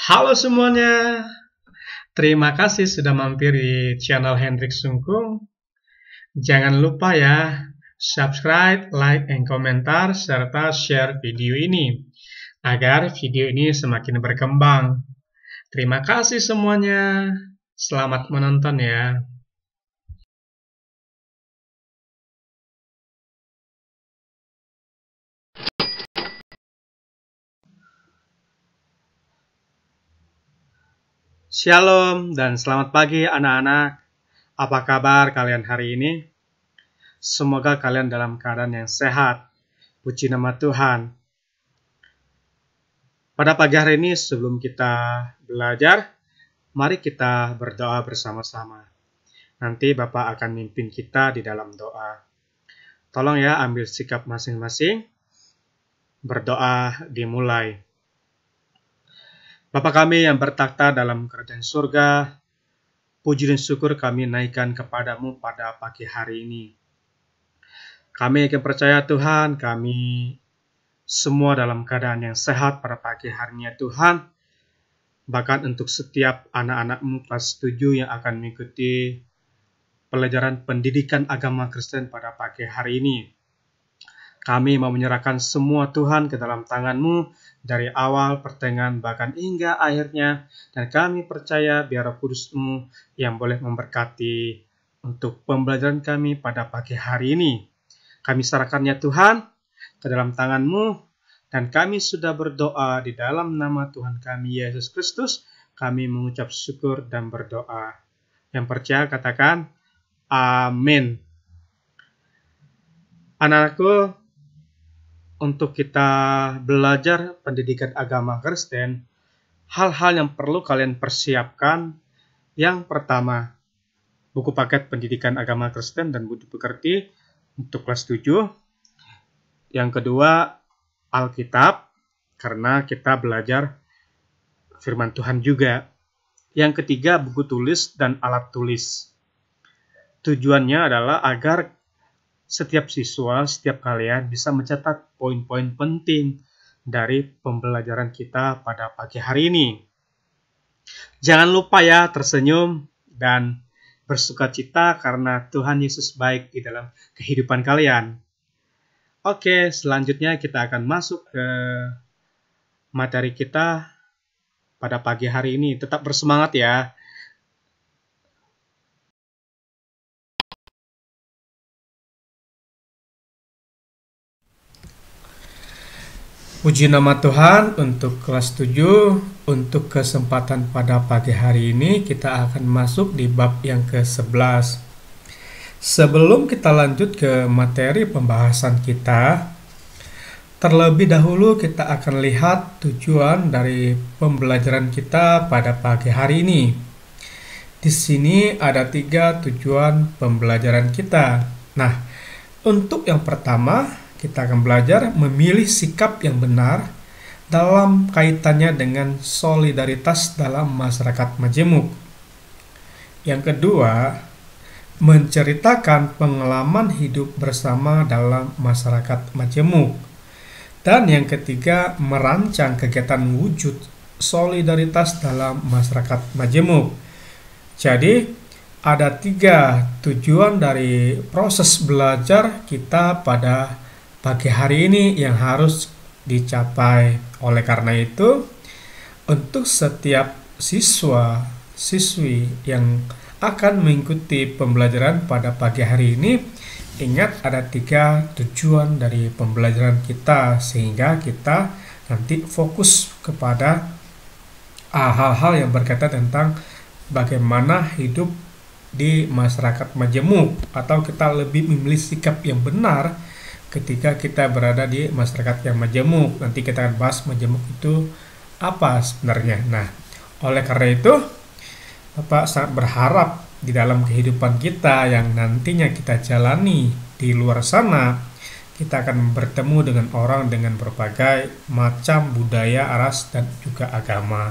Halo semuanya, terima kasih sudah mampir di channel Hendrik Sungkung. Jangan lupa ya, subscribe, like, and komentar, serta share video ini, agar video ini semakin berkembang. Terima kasih semuanya, selamat menonton ya. Shalom dan selamat pagi anak-anak. Apa kabar kalian hari ini? Semoga kalian dalam keadaan yang sehat. Puji nama Tuhan. Pada pagi hari ini sebelum kita belajar, mari kita berdoa bersama-sama. Nanti Bapak akan mimpin kita di dalam doa. Tolong ya ambil sikap masing-masing. Berdoa dimulai. Bapa kami yang bertakhta dalam kerajaan surga, puji dan syukur kami naikkan kepadamu pada pagi hari ini. Kami akan percaya Tuhan, kami semua dalam keadaan yang sehat pada pagi harinya Tuhan. Bahkan untuk setiap anak-anakmu kelas 7 yang akan mengikuti pelajaran pendidikan agama Kristen pada pagi hari ini. Kami mau menyerahkan semua Tuhan ke dalam tangan-Mu dari awal, pertengahan, bahkan hingga akhirnya. Dan kami percaya biar Roh Kudus-Mu yang boleh memberkati untuk pembelajaran kami pada pagi hari ini. Kami serahkannya Tuhan ke dalam tangan-Mu. Dan kami sudah berdoa di dalam nama Tuhan kami Yesus Kristus. Kami mengucap syukur dan berdoa. Yang percaya katakan, amin. Anak-anakku, untuk kita belajar pendidikan agama Kristen, hal-hal yang perlu kalian persiapkan. Yang pertama, buku paket pendidikan agama Kristen dan budi pekerti untuk kelas 7. Yang kedua, Alkitab, karena kita belajar firman Tuhan juga. Yang ketiga, buku tulis dan alat tulis. Tujuannya adalah agar setiap siswa, setiap kalian bisa mencatat poin-poin penting dari pembelajaran kita pada pagi hari ini. Jangan lupa ya tersenyum dan bersukacita karena Tuhan Yesus baik di dalam kehidupan kalian. Oke, selanjutnya kita akan masuk ke materi kita pada pagi hari ini. Tetap bersemangat ya. Puji nama Tuhan untuk kelas 7, untuk kesempatan pada pagi hari ini kita akan masuk di bab yang ke-11. Sebelum kita lanjut ke materi pembahasan kita, terlebih dahulu kita akan lihat tujuan dari pembelajaran kita pada pagi hari ini. Di sini ada 3 tujuan pembelajaran kita. Nah, untuk yang pertama, kita akan belajar memilih sikap yang benar dalam kaitannya dengan solidaritas dalam masyarakat majemuk. Yang kedua, menceritakan pengalaman hidup bersama dalam masyarakat majemuk. Dan yang ketiga, merancang kegiatan wujud solidaritas dalam masyarakat majemuk. Jadi, ada 3 tujuan dari proses belajar kita pada pagi hari ini yang harus dicapai. Oleh karena itu, untuk setiap siswa, siswi yang akan mengikuti pembelajaran pada pagi hari ini, ingat ada 3 tujuan dari pembelajaran kita, sehingga kita nanti fokus kepada hal-hal yang berkaitan tentang bagaimana hidup di masyarakat majemuk, atau kita lebih memilih sikap yang benar ketika kita berada di masyarakat yang majemuk. Nanti kita akan bahas majemuk itu apa sebenarnya. Nah, oleh karena itu, Bapak sangat berharap di dalam kehidupan kita yang nantinya kita jalani di luar sana, kita akan bertemu dengan orang dengan berbagai macam budaya, ras, dan juga agama.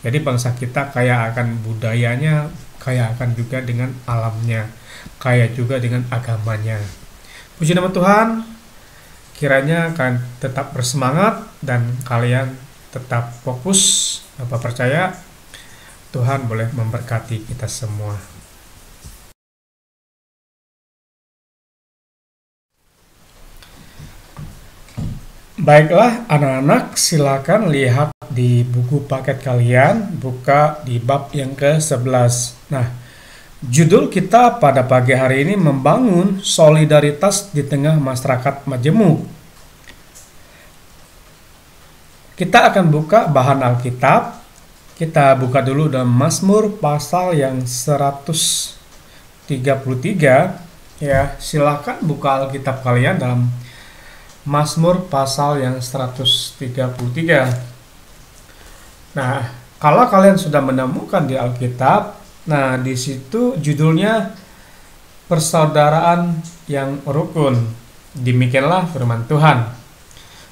Jadi bangsa kita kaya akan budayanya, kaya akan juga dengan alamnya, kaya juga dengan agamanya. Puji nama Tuhan, kiranya kalian tetap bersemangat dan kalian tetap fokus Bapak percaya Tuhan boleh memberkati kita semua. Baiklah anak-anak, silakan lihat di buku paket kalian, buka di bab yang ke-11. Nah, judul kita pada pagi hari ini membangun solidaritas di tengah masyarakat majemuk. Kita akan buka bahan Alkitab. Kita buka dulu dalam Mazmur pasal yang 133. Ya, silakan buka Alkitab kalian dalam Mazmur pasal yang 133. Nah, kalau kalian sudah menemukan di Alkitab, nah di situ judulnya persaudaraan yang rukun. Demikianlah firman Tuhan.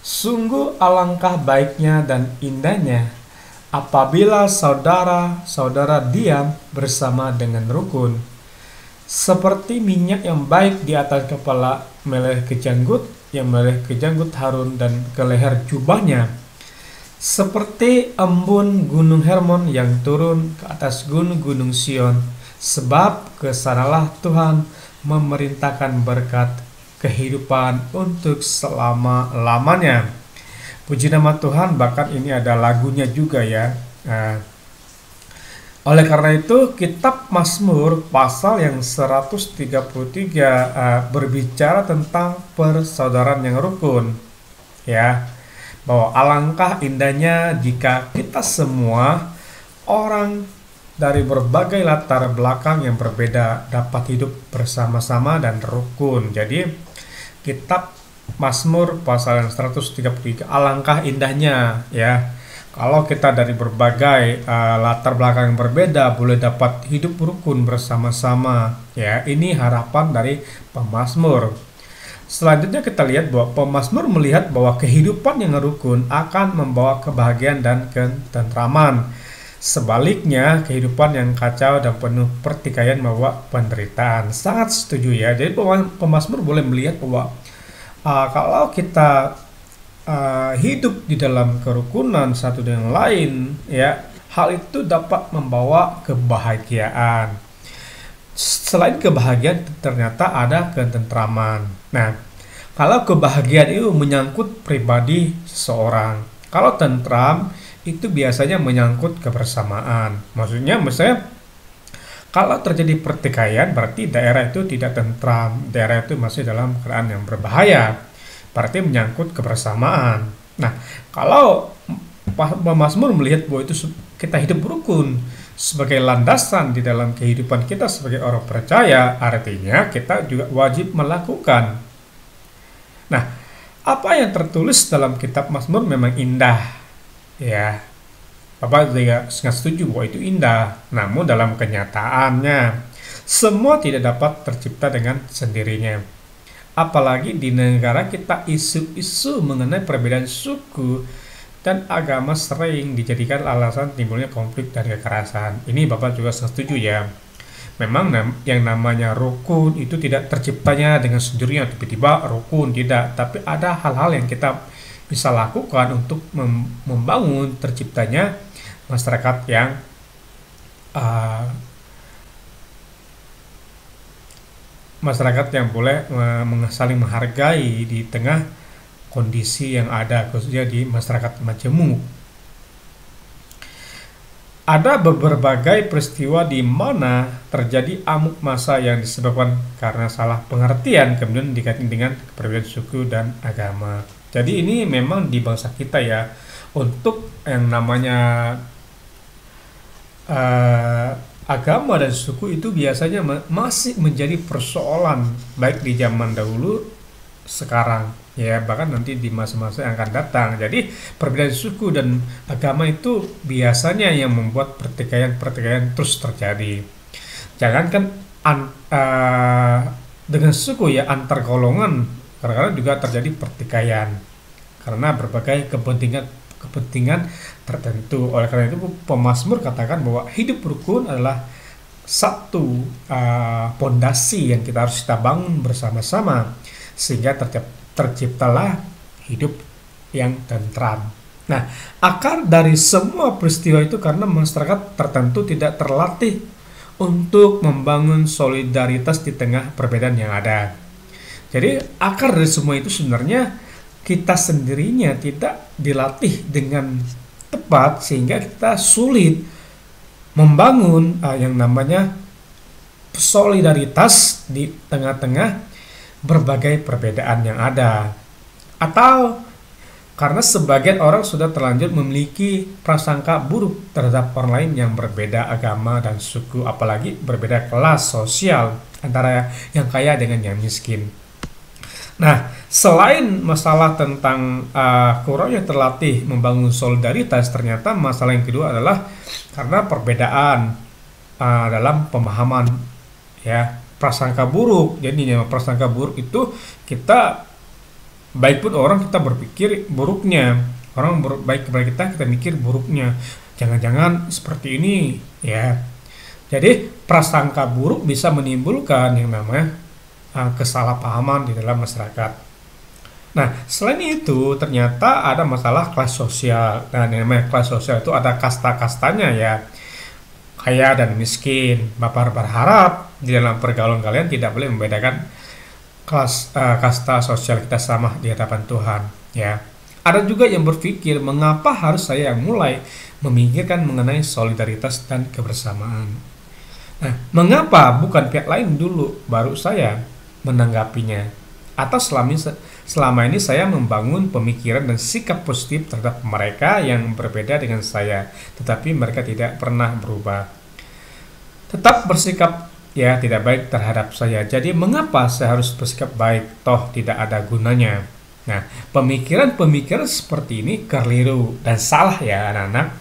Sungguh alangkah baiknya dan indahnya apabila saudara-saudara diam bersama dengan rukun. Seperti minyak yang baik di atas kepala meleleh ke janggut, yang meleleh ke janggut Harun dan ke leher jubahnya. Seperti embun gunung Hermon yang turun ke atas gunung-gunung Sion. Sebab kesanalah Tuhan memerintahkan berkat kehidupan untuk selama-lamanya. Puji nama Tuhan, bahkan ini ada lagunya juga ya. Oleh karena itu, kitab Mazmur pasal yang 133 berbicara tentang persaudaraan yang rukun. Ya, bahwa alangkah indahnya jika kita semua orang dari berbagai latar belakang yang berbeda dapat hidup bersama-sama dan rukun. Jadi, kitab Mazmur pasal yang 133, alangkah indahnya ya. Kalau kita dari berbagai latar belakang yang berbeda boleh dapat hidup rukun bersama-sama ya. Ini harapan dari pemazmur. Selanjutnya kita lihat bahwa pemazmur melihat bahwa kehidupan yang rukun akan membawa kebahagiaan dan ketentraman. Sebaliknya, kehidupan yang kacau dan penuh pertikaian membawa penderitaan. Sangat setuju ya. Jadi pemazmur boleh melihat bahwa kalau kita hidup di dalam kerukunan satu dengan lain, ya, hal itu dapat membawa kebahagiaan. Selain kebahagiaan, ternyata ada ketentraman. Nah, kalau kebahagiaan itu menyangkut pribadi seseorang, kalau tentram itu biasanya menyangkut kebersamaan. Maksudnya, misalnya kalau terjadi pertikaian, berarti daerah itu tidak tentram, daerah itu masih dalam keadaan yang berbahaya. Berarti menyangkut kebersamaan. Nah, kalau pemazmur melihat bahwa itu kita hidup rukun sebagai landasan di dalam kehidupan kita sebagai orang percaya, artinya kita juga wajib melakukan. Nah, apa yang tertulis dalam kitab Mazmur memang indah, ya. Bapak juga sangat setuju bahwa itu indah. Namun dalam kenyataannya, semua tidak dapat tercipta dengan sendirinya. Apalagi di negara kita, isu-isu mengenai perbedaan suku dan agama sering dijadikan alasan timbulnya konflik dan kekerasan. Ini Bapak juga setuju ya. Memang yang namanya rukun itu tidak terciptanya dengan sendirinya, tiba-tiba rukun, tidak. Tapi ada hal-hal yang kita bisa lakukan untuk membangun terciptanya masyarakat yang boleh saling menghargai di tengah kondisi yang ada, khususnya di masyarakat majemuk. Ada berbagai peristiwa di mana terjadi amuk massa yang disebabkan karena salah pengertian, kemudian dikaitkan dengan perbedaan suku dan agama. Jadi ini memang di bangsa kita ya, untuk yang namanya agama dan suku itu biasanya masih menjadi persoalan baik di zaman dahulu, sekarang ya, bahkan nanti di masa-masa yang akan datang. Jadi perbedaan suku dan agama itu biasanya yang membuat pertikaian terus terjadi. Jangankan dengan suku ya, antar golongan kadang-kadang juga terjadi pertikaian karena berbagai kepentingan tertentu. Oleh karena itu pemazmur katakan bahwa hidup rukun adalah satu pondasi yang kita harus bangun bersama-sama sehingga terciptalah hidup yang tentram Nah, akar dari semua peristiwa itu karena masyarakat tertentu tidak terlatih untuk membangun solidaritas di tengah perbedaan yang ada. Jadi, akar dari semua itu sebenarnya kita sendirinya tidak dilatih dengan tepat sehingga kita sulit membangun yang namanya solidaritas di tengah-tengah berbagai perbedaan yang ada. Atau karena sebagian orang sudah terlanjur memiliki prasangka buruk terhadap orang lain yang berbeda agama dan suku, apalagi berbeda kelas sosial antara yang kaya dengan yang miskin. Nah, selain masalah tentang kurangnya terlatih membangun solidaritas, ternyata masalah yang kedua adalah karena perbedaan dalam pemahaman, ya, prasangka buruk. Jadi prasangka buruk itu kita baik pun orang kita berpikir buruknya, orang baik kepada kita mikir buruknya, jangan-jangan seperti ini, ya. Jadi prasangka buruk bisa menimbulkan yang namanya kesalahpahaman di dalam masyarakat. Nah, selain itu ternyata ada masalah kelas sosial. Dan yang namanya kelas sosial itu ada kasta-kastanya, ya, kaya dan miskin. Bapak berharap di dalam pergaulan kalian tidak boleh membedakan kelas kasta sosial kita sama di hadapan Tuhan, ya. Ada juga yang berpikir mengapa harus saya yang mulai memikirkan mengenai solidaritas dan kebersamaan. Nah, mengapa bukan pihak lain dulu baru saya menanggapinya? Atau selama ini saya membangun pemikiran dan sikap positif terhadap mereka yang berbeda dengan saya, tetapi mereka tidak pernah berubah. Tetap bersikap, ya, tidak baik terhadap saya. Jadi mengapa saya harus bersikap baik? Toh tidak ada gunanya. Nah, pemikiran-pemikiran seperti ini keliru dan salah, ya anak-anak.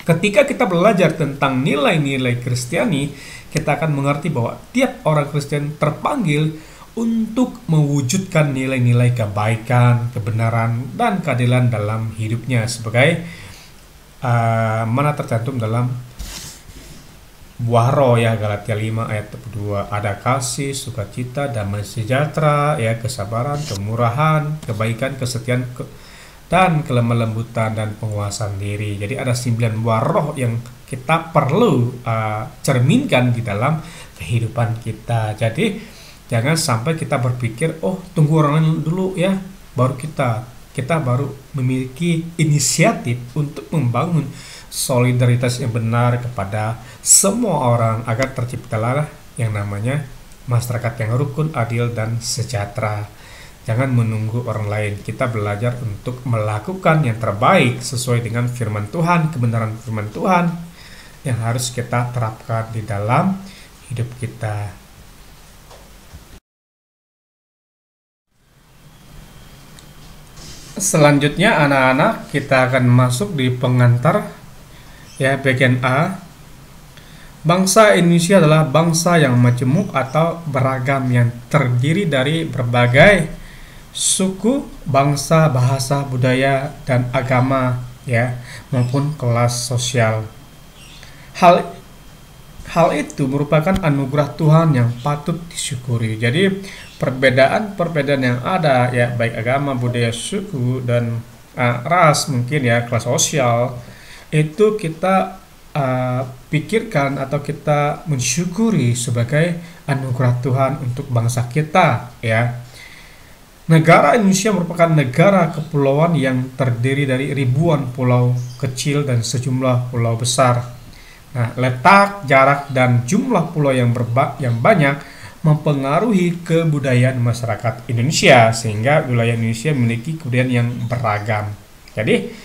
Ketika kita belajar tentang nilai-nilai Kristiani, kita akan mengerti bahwa tiap orang Kristen terpanggil untuk mewujudkan nilai-nilai kebaikan, kebenaran, dan keadilan dalam hidupnya sebagai mana tercantum dalam buah roh, ya, Galatia 5 ayat 2. Ada kasih, sukacita, damai sejahtera, ya, kesabaran, kemurahan, kebaikan, kesetiaan, dan kelemah lembutan dan penguasaan diri. Jadi ada 9 buah roh yang kita perlu cerminkan di dalam kehidupan kita. Jadi jangan sampai kita berpikir, oh, tunggu orang lain dulu, ya, baru kita baru memiliki inisiatif untuk membangun solidaritas yang benar kepada semua orang agar terciptalah yang namanya masyarakat yang rukun, adil, dan sejahtera. Jangan menunggu orang lain. Kita belajar untuk melakukan yang terbaik sesuai dengan firman Tuhan, kebenaran firman Tuhan yang harus kita terapkan di dalam hidup kita. Selanjutnya anak-anak, kita akan masuk di pengantar, ya, bagian A. Bangsa Indonesia adalah bangsa yang majemuk atau beragam yang terdiri dari berbagai suku, bangsa, bahasa, budaya, dan agama, ya, maupun kelas sosial. Hal itu merupakan anugerah Tuhan yang patut disyukuri. Jadi perbedaan-perbedaan yang ada, ya, baik agama, budaya, suku, dan ras, mungkin, ya, kelas sosial, itu kita pikirkan atau kita mensyukuri sebagai anugerah Tuhan untuk bangsa kita, ya. Negara Indonesia merupakan negara kepulauan yang terdiri dari ribuan pulau kecil dan sejumlah pulau besar. Nah, letak, jarak, dan jumlah pulau yang banyak mempengaruhi kebudayaan masyarakat Indonesia, sehingga wilayah Indonesia memiliki kebudayaan yang beragam. Jadi,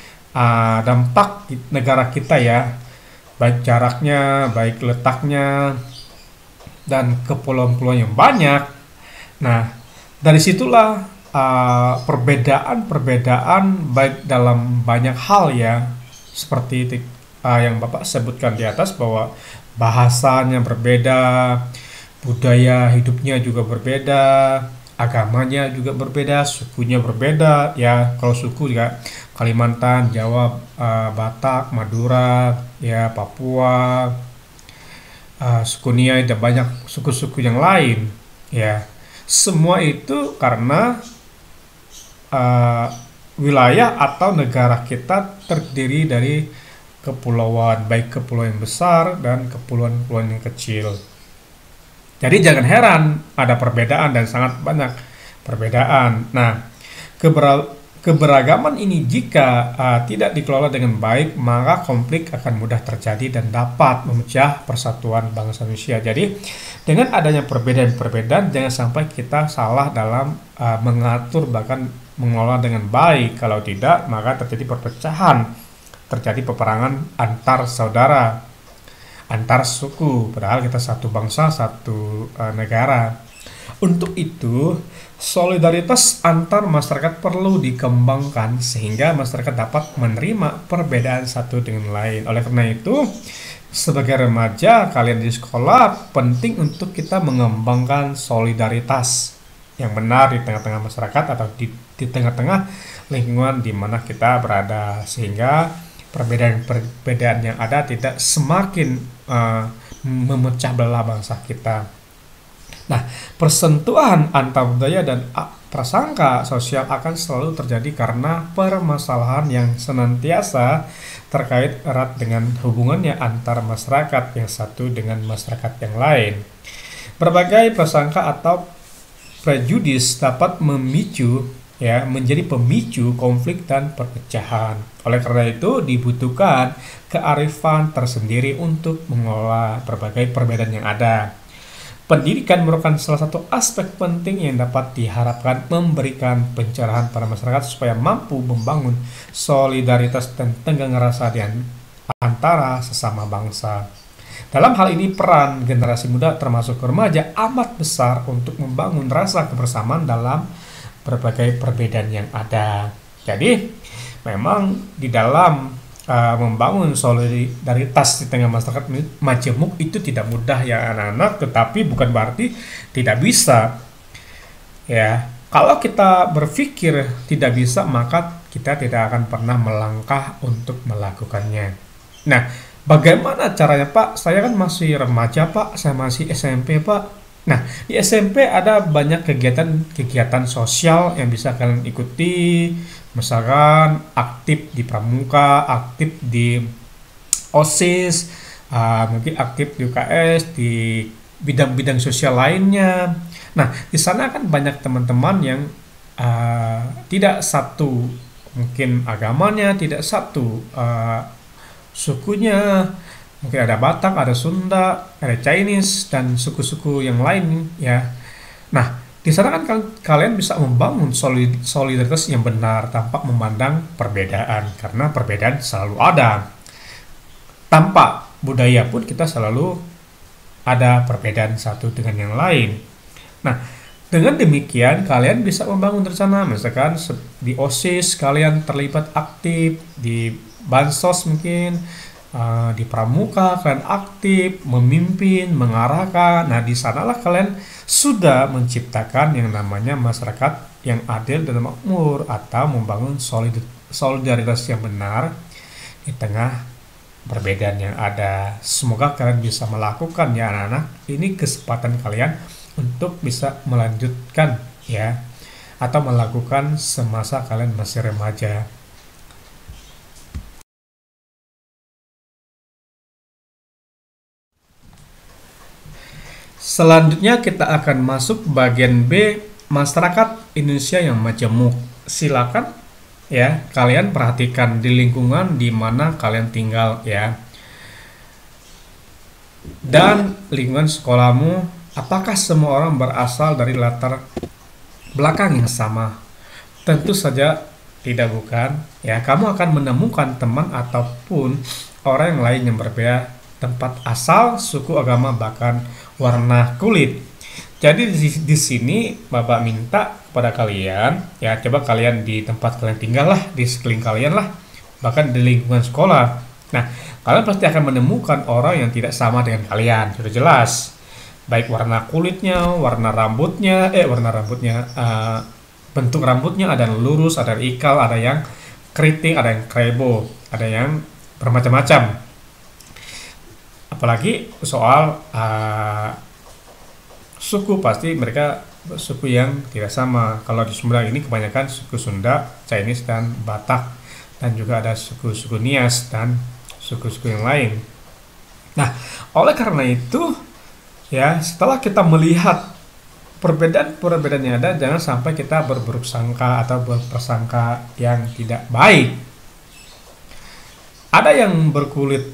dampak negara kita, ya, baik jaraknya, baik letaknya, dan kepulauan-pulau yang banyak. Nah, dari situlah perbedaan-perbedaan baik dalam banyak hal, ya, seperti yang Bapak sebutkan di atas bahwa bahasanya berbeda, budaya hidupnya juga berbeda, agamanya juga berbeda, sukunya berbeda, ya. Kalau suku juga Kalimantan, Jawa, Batak, Madura, ya, Papua, suku Nia, dan banyak suku-suku yang lain, ya. Semua itu karena wilayah atau negara kita terdiri dari kepulauan, baik kepulauan yang besar dan kepulauan-kepulauan yang kecil. Jadi jangan heran ada perbedaan dan sangat banyak perbedaan. Nah, keberagaman ini jika tidak dikelola dengan baik, maka konflik akan mudah terjadi dan dapat memecah persatuan bangsa Indonesia. Jadi, dengan adanya perbedaan-perbedaan, jangan sampai kita salah dalam mengatur bahkan mengelola dengan baik. Kalau tidak, maka terjadi perpecahan, terjadi peperangan antar saudara, antar suku, padahal kita satu bangsa, satu negara. Untuk itu, solidaritas antar masyarakat perlu dikembangkan sehingga masyarakat dapat menerima perbedaan satu dengan lain. Oleh karena itu, sebagai remaja, kalian di sekolah penting untuk kita mengembangkan solidaritas yang benar di tengah-tengah masyarakat atau di tengah-tengah lingkungan di mana kita berada, sehingga perbedaan-perbedaan yang ada tidak semakin memecah belah bangsa kita. Nah, persentuhan antar budaya dan prasangka sosial akan selalu terjadi karena permasalahan yang senantiasa terkait erat dengan hubungannya antar masyarakat yang satu dengan masyarakat yang lain. Berbagai prasangka atau prejudis dapat menjadi pemicu konflik dan perpecahan. Oleh karena itu dibutuhkan kearifan tersendiri untuk mengelola berbagai perbedaan yang ada. Pendidikan merupakan salah satu aspek penting yang dapat diharapkan memberikan pencerahan pada masyarakat supaya mampu membangun solidaritas dan tenggang rasa di antara sesama bangsa. Dalam hal ini peran generasi muda termasuk remaja amat besar untuk membangun rasa kebersamaan dalam berbagai perbedaan yang ada. Jadi memang di dalam membangun solidaritas di tengah masyarakat majemuk itu tidak mudah ya anak-anak, tetapi bukan berarti tidak bisa. Ya, kalau kita berpikir tidak bisa, maka kita tidak akan pernah melangkah untuk melakukannya. Nah, bagaimana caranya, Pak? Saya kan masih remaja, Pak. Saya masih SMP, Pak. Nah, di SMP ada banyak kegiatan sosial yang bisa kalian ikuti. Misalkan aktif di pramuka, aktif di OSIS, mungkin aktif di UKS, di bidang-bidang sosial lainnya. Nah, di sana kan banyak teman-teman yang tidak satu mungkin agamanya, tidak satu sukunya, mungkin ada Batak, ada Sunda, ada Chinese, dan suku-suku yang lain ya. Nah, di sana kan kalian bisa membangun solidaritas yang benar tanpa memandang perbedaan, karena perbedaan selalu ada. Tanpa budaya pun kita selalu ada perbedaan satu dengan yang lain. Nah, dengan demikian kalian bisa membangun rencana, misalkan di OSIS kalian terlibat aktif, di Bansos mungkin, di pramuka kalian aktif, memimpin, mengarahkan. Nah, di sanalah kalian sudah menciptakan yang namanya masyarakat yang adil dan makmur atau membangun solidaritas yang benar di tengah perbedaan yang ada. Semoga kalian bisa melakukan ya anak-anak. Ini kesempatan kalian untuk bisa melanjutkan ya atau melakukan semasa kalian masih remaja. Selanjutnya kita akan masuk bagian B, masyarakat Indonesia yang majemuk. Silakan ya, kalian perhatikan di lingkungan di mana kalian tinggal ya. Dan lingkungan sekolahmu, apakah semua orang berasal dari latar belakang yang sama? Tentu saja tidak, bukan. Ya, kamu akan menemukan teman ataupun orang yang lain yang berbeda tempat asal, suku, agama, bahkan warna kulit. Jadi di sini Bapak minta kepada kalian, ya coba kalian di tempat kalian tinggal lah, di sekeliling kalian lah, bahkan di lingkungan sekolah. Nah, kalian pasti akan menemukan orang yang tidak sama dengan kalian, sudah jelas. Baik warna kulitnya, bentuk rambutnya, ada yang lurus, ada yang ikal, ada yang keriting, ada yang krebo, ada yang bermacam-macam. Apalagi soal suku pasti mereka suku yang tidak sama. Kalau di Sumedang ini kebanyakan suku Sunda, Chinese, dan Batak, dan juga ada suku-suku Nias dan suku-suku yang lain. Nah, oleh karena itu ya, setelah kita melihat perbedaan-perbedaan yang ada, jangan sampai kita berburuk sangka atau berprasangka yang tidak baik. Ada yang berkulit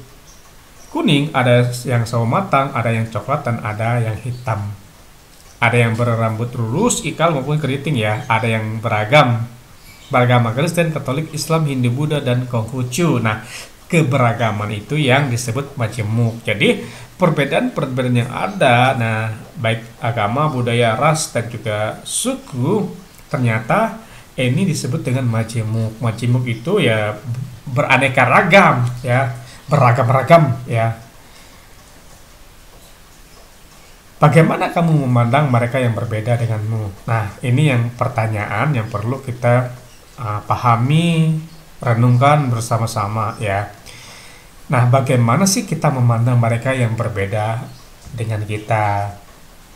kuning, ada yang sawo matang, ada yang coklat, dan ada yang hitam. Ada yang berambut lurus, ikal maupun keriting ya. Ada yang beragama Kristen, Katolik, Islam, Hindu, Buddha, dan Konghucu. Nah, keberagaman itu yang disebut majemuk. Jadi perbedaan-perbedaan yang ada, nah baik agama, budaya, ras, dan juga suku, ternyata ini disebut dengan majemuk. Majemuk itu ya beraneka ragam ya, beragam-ragam ya. Bagaimana kamu memandang mereka yang berbeda denganmu? Nah, ini yang pertanyaan yang perlu kita pahami, renungkan bersama-sama ya. Nah, bagaimana sih kita memandang mereka yang berbeda dengan kita?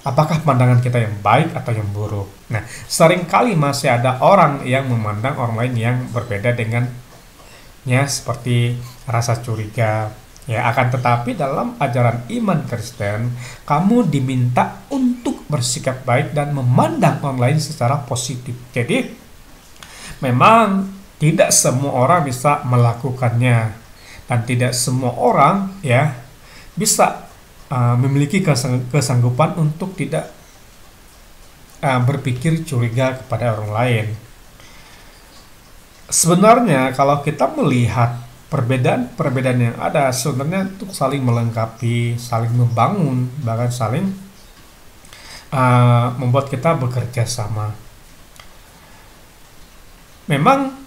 Apakah pandangan kita yang baik atau yang buruk? Nah, seringkali masih ada orang yang memandang orang lain yang berbeda dengannya seperti rasa curiga. Ya, akan tetapi dalam ajaran iman Kristen, kamu diminta untuk bersikap baik dan memandang orang lain secara positif. Jadi, memang tidak semua orang bisa melakukannya, dan tidak semua orang ya bisa memiliki kesanggupan untuk tidak berpikir curiga kepada orang lain. Sebenarnya kalau kita melihat perbedaan-perbedaan yang ada, sebenarnya untuk saling melengkapi, saling membangun, bahkan saling membuat kita bekerja sama. Memang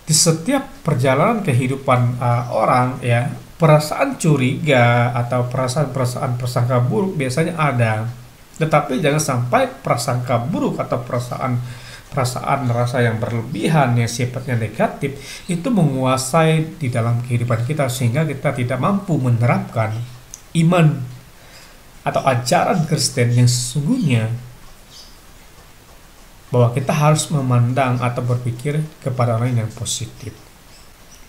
di setiap perjalanan kehidupan orang ya, perasaan curiga atau perasaan prasangka buruk biasanya ada. Tetapi jangan sampai prasangka buruk atau perasaan rasa yang berlebihan yang sifatnya negatif itu menguasai di dalam kehidupan kita, sehingga kita tidak mampu menerapkan iman atau ajaran Kristen yang sesungguhnya, bahwa kita harus memandang atau berpikir kepada orang yang positif.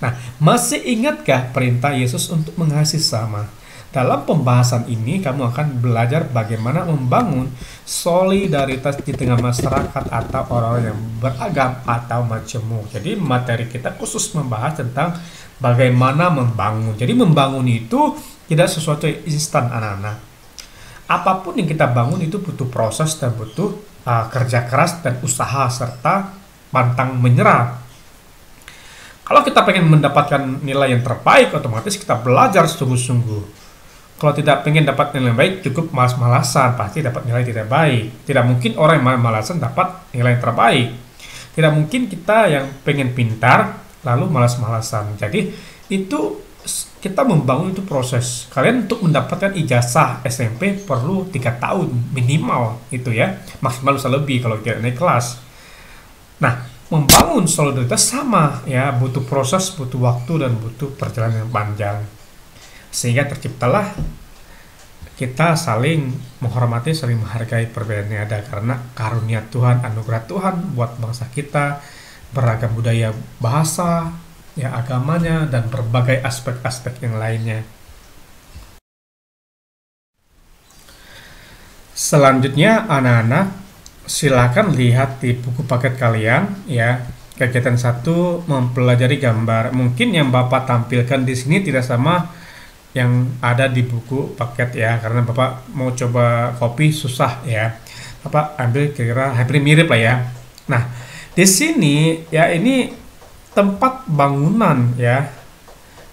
Nah, masih ingatkah perintah Yesus untuk mengasihi sesama? Dalam pembahasan ini, kamu akan belajar bagaimana membangun solidaritas di tengah masyarakat atau orang yang beragam atau majemuk. Jadi materi kita khusus membahas tentang bagaimana membangun. Jadi membangun itu tidak sesuatu yang instan, anak-anak. Apapun yang kita bangun itu butuh proses dan butuh kerja keras dan usaha serta pantang menyerah. Kalau kita pengen mendapatkan nilai yang terbaik, otomatis kita belajar sungguh-sungguh. Kalau tidak pengen dapat nilai baik, cukup malas-malasan, pasti dapat nilai tidak baik. Tidak mungkin orang yang malas-malasan dapat nilai yang terbaik. Tidak mungkin kita yang pengen pintar, lalu malas-malasan. Jadi, itu kita membangun itu proses. Kalian untuk mendapatkan ijazah SMP perlu 3 tahun minimal, itu ya. Maksimal bisa lebih kalau tidak naik kelas. Nah, membangun solidaritas sama, ya, butuh proses, butuh waktu, dan butuh perjalanan yang panjang. Sehingga terciptalah kita saling menghormati, saling menghargai perbedaan yang ada, karena karunia Tuhan, anugerah Tuhan buat bangsa kita, beragam budaya, bahasa, ya, agamanya, dan berbagai aspek-aspek yang lainnya. Selanjutnya, anak-anak, silakan lihat di buku paket kalian, ya. Kegiatan 1 mempelajari gambar. Mungkin yang Bapak tampilkan di sini tidak sama yang ada di buku paket ya, karena Bapak mau coba copy susah ya. Bapak ambil kira-kira hampir mirip lah ya. Nah, di sini ya, ini tempat bangunan ya.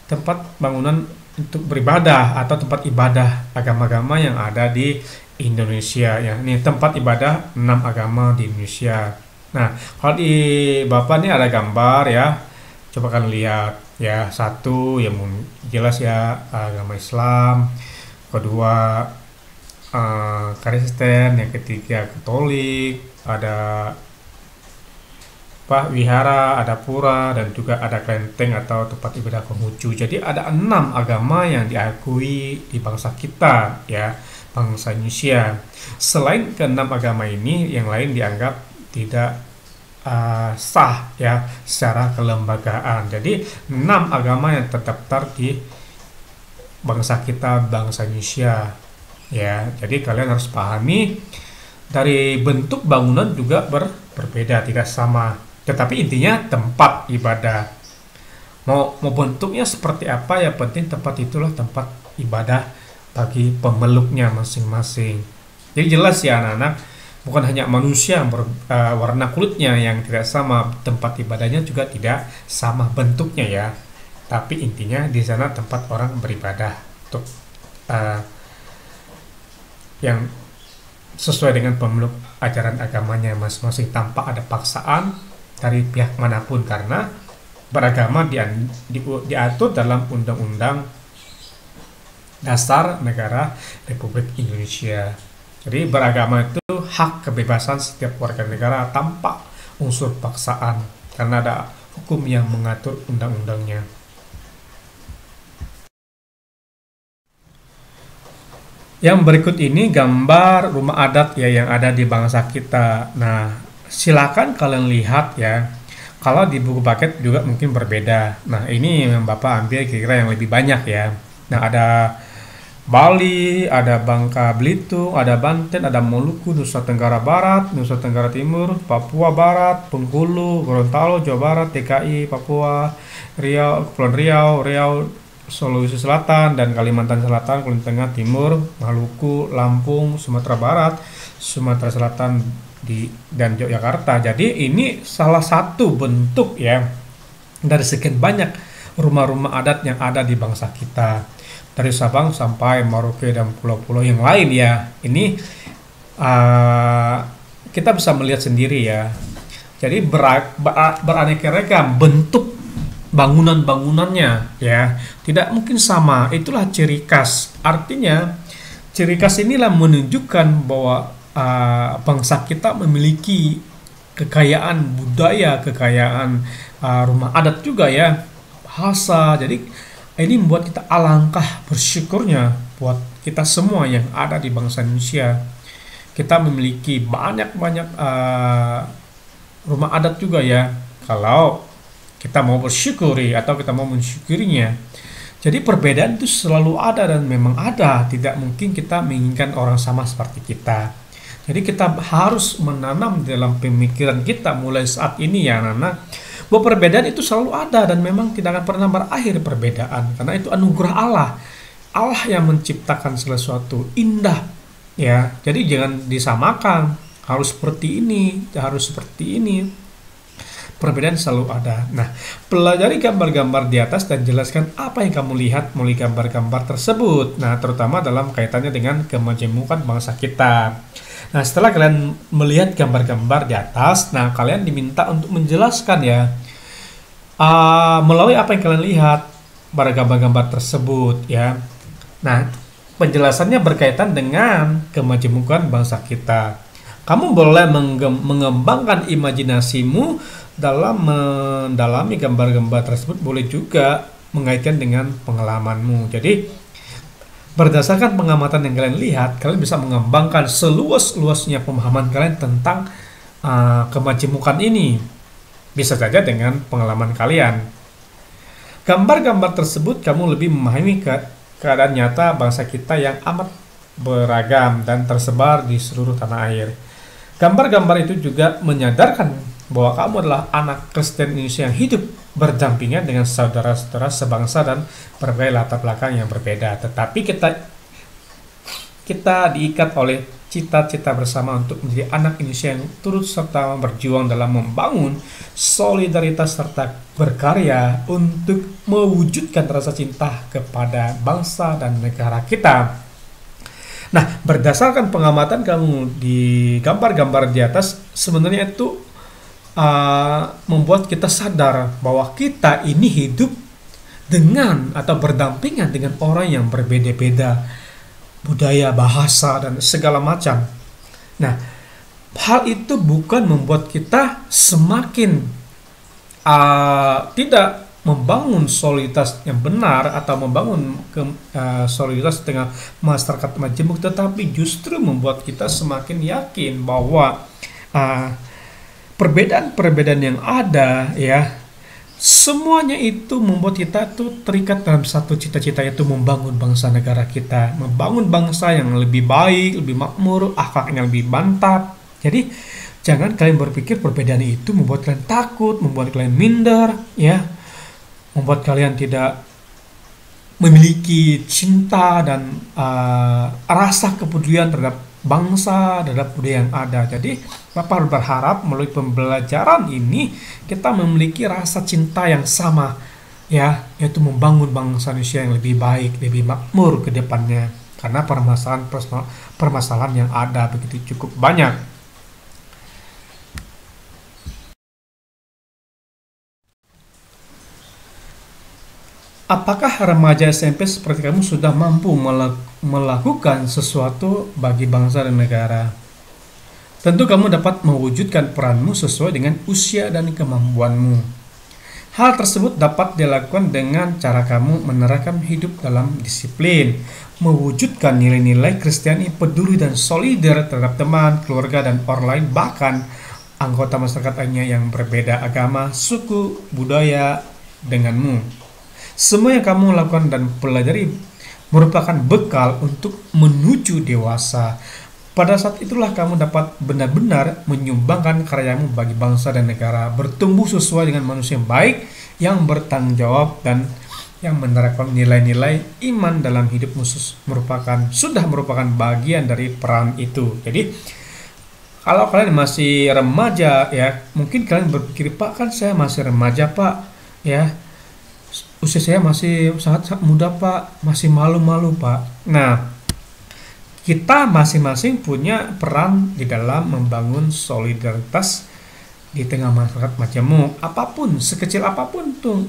Tempat bangunan untuk beribadah atau tempat ibadah agama-agama yang ada di Indonesia ya. Ini tempat ibadah 6 agama di Indonesia. Nah, kalau di Bapak ini ada gambar ya. Coba kan lihat ya, 1 yang jelas ya, agama Islam, kedua Kristen, yang ketiga Katolik, ada wihara, ada pura, dan juga ada kelenteng atau tempat ibadah Konghucu. Jadi ada 6 agama yang diakui di bangsa kita ya. bangsa Indonesia. Selain keenam agama ini, yang lain dianggap tidak sah ya secara kelembagaan. Jadi 6 agama yang terdaftar di bangsa kita, bangsa Indonesia ya. Jadi kalian harus pahami dari bentuk bangunan juga berbeda, tidak sama. Tetapi intinya tempat ibadah. Mau bentuknya seperti apa, ya penting tempat itulah tempat ibadah bagi pemeluknya masing-masing. Jadi jelas ya anak-anak, bukan hanya manusia yang warna kulitnya yang tidak sama, tempat ibadahnya juga tidak sama bentuknya ya. Tapi intinya di sana tempat orang beribadah untuk yang sesuai dengan pemeluk ajaran agamanya masing-masing, tanpa ada paksaan dari pihak manapun, karena beragama diatur dalam Undang-Undang Dasar Negara Republik Indonesia. Jadi beragama itu hak kebebasan setiap warga negara tanpa unsur paksaan, karena ada hukum yang mengatur undang-undangnya. Yang berikut ini gambar rumah adat ya yang ada di bangsa kita. Nah, silakan kalian lihat ya. Kalau di buku paket juga mungkin berbeda. Nah, ini yang Bapak ambil kira-kira yang lebih banyak ya. Nah, ada Bali, ada Bangka Belitung, ada Banten, ada Maluku, Nusa Tenggara Barat, Nusa Tenggara Timur, Papua Barat, Bengkulu, Gorontalo, Jawa Barat, DKI, Papua, Riau, Kepulauan Riau, Sulawesi Selatan, dan Kalimantan Selatan, Kalimantan Tengah, Timur, Maluku, Lampung, Sumatera Barat, Sumatera Selatan, dan Yogyakarta. Jadi ini salah satu bentuk ya dari sekian banyak rumah-rumah adat yang ada di bangsa kita, dari Sabang sampai Merauke dan pulau-pulau yang lain ya. Ini kita bisa melihat sendiri ya. Jadi beraneka ragam bentuk bangunan-bangunannya ya, tidak mungkin sama. Itulah ciri khas. Artinya ciri khas inilah menunjukkan bahwa bangsa kita memiliki kekayaan budaya, kekayaan rumah adat juga ya, bahasa. Jadi ini membuat kita alangkah bersyukurnya buat kita semua yang ada di bangsa Indonesia. Kita memiliki banyak-banyak rumah adat juga ya, kalau kita mau bersyukuri atau kita mau mensyukurinya. Jadi perbedaan itu selalu ada dan memang ada. Tidak mungkin kita menginginkan orang sama seperti kita. Jadi kita harus menanam dalam pemikiran kita mulai saat ini ya anak-anak, bahwa perbedaan itu selalu ada dan memang tidak akan pernah berakhir perbedaan, karena itu anugerah Allah. Allah yang menciptakan sesuatu indah ya. Jadi jangan disamakan, harus seperti ini, harus seperti ini. Perbedaan selalu ada. Nah, pelajari gambar-gambar di atas dan jelaskan apa yang kamu lihat melalui gambar-gambar tersebut. Nah, terutama dalam kaitannya dengan kemajemukan bangsa kita. Nah, setelah kalian melihat gambar-gambar di atas, nah kalian diminta untuk menjelaskan ya, melalui apa yang kalian lihat pada gambar-gambar tersebut ya. Nah, penjelasannya berkaitan dengan kemajemukan bangsa kita. Kamu boleh mengembangkan imajinasimu dalam mendalami gambar-gambar tersebut, boleh juga mengaitkan dengan pengalamanmu. Jadi berdasarkan pengamatan yang kalian lihat, kalian bisa mengembangkan seluas-luasnya pemahaman kalian tentang kemajemukan ini. Bisa saja dengan pengalaman kalian. Gambar-gambar tersebut kamu lebih memahami keadaan nyata bangsa kita yang amat beragam dan tersebar di seluruh tanah air. Gambar-gambar itu juga menyadarkan bahwa kamu adalah anak Kristen Indonesia yang hidup berdampingan dengan saudara-saudara sebangsa dan berbagai latar belakang yang berbeda. Tetapi kita diikat oleh cita-cita bersama untuk menjadi anak Indonesia yang turut serta berjuang dalam membangun solidaritas serta berkarya untuk mewujudkan rasa cinta kepada bangsa dan negara kita. Nah, berdasarkan pengamatan kamu di gambar-gambar di atas, sebenarnya itu membuat kita sadar bahwa kita ini hidup dengan atau berdampingan dengan orang yang berbeda-beda budaya, bahasa, dan segala macam. Nah, hal itu bukan membuat kita semakin tidak membangun soliditas yang benar atau membangun soliditas dengan masyarakat majemuk, tetapi justru membuat kita semakin yakin bahwa perbedaan-perbedaan yang ada, ya, semuanya itu membuat kita tuh terikat dalam satu cita-cita, yaitu membangun bangsa negara kita, membangun bangsa yang lebih baik, lebih makmur, akhlaknya lebih mantap. Jadi jangan kalian berpikir perbedaan itu membuat kalian takut, membuat kalian minder, ya, membuat kalian tidak memiliki cinta dan rasa kepedulian terhadap bangsa, terhadap budaya yang ada. Jadi Bapak berharap melalui pembelajaran ini kita memiliki rasa cinta yang sama, ya, yaitu membangun bangsa Indonesia yang lebih baik, lebih makmur ke depannya. Karena permasalahan yang ada begitu cukup banyak. Apakah remaja SMP seperti kamu sudah mampu melakukan sesuatu bagi bangsa dan negara? Tentu kamu dapat mewujudkan peranmu sesuai dengan usia dan kemampuanmu. Hal tersebut dapat dilakukan dengan cara kamu menerapkan hidup dalam disiplin, mewujudkan nilai-nilai Kristiani peduli dan solidar terhadap teman, keluarga, dan orang lain, bahkan anggota masyarakat lainnya yang berbeda agama, suku, budaya denganmu. Semua yang kamu lakukan dan pelajari merupakan bekal untuk menuju dewasa. Pada saat itulah kamu dapat benar-benar menyumbangkan karyamu bagi bangsa dan negara, bertumbuh sesuai dengan manusia yang baik, yang bertanggung jawab, dan yang menerapkan nilai-nilai iman dalam hidupmu sudah merupakan bagian dari peran itu. Jadi, kalau kalian masih remaja, ya, mungkin kalian berpikir, Pak, kan saya masih remaja, Pak, ya. Usia saya masih sangat muda, Pak, masih malu-malu, Pak. Nah, kita masing-masing punya peran di dalam membangun solidaritas di tengah masyarakat majemuk. Apapun, sekecil apapun tuh,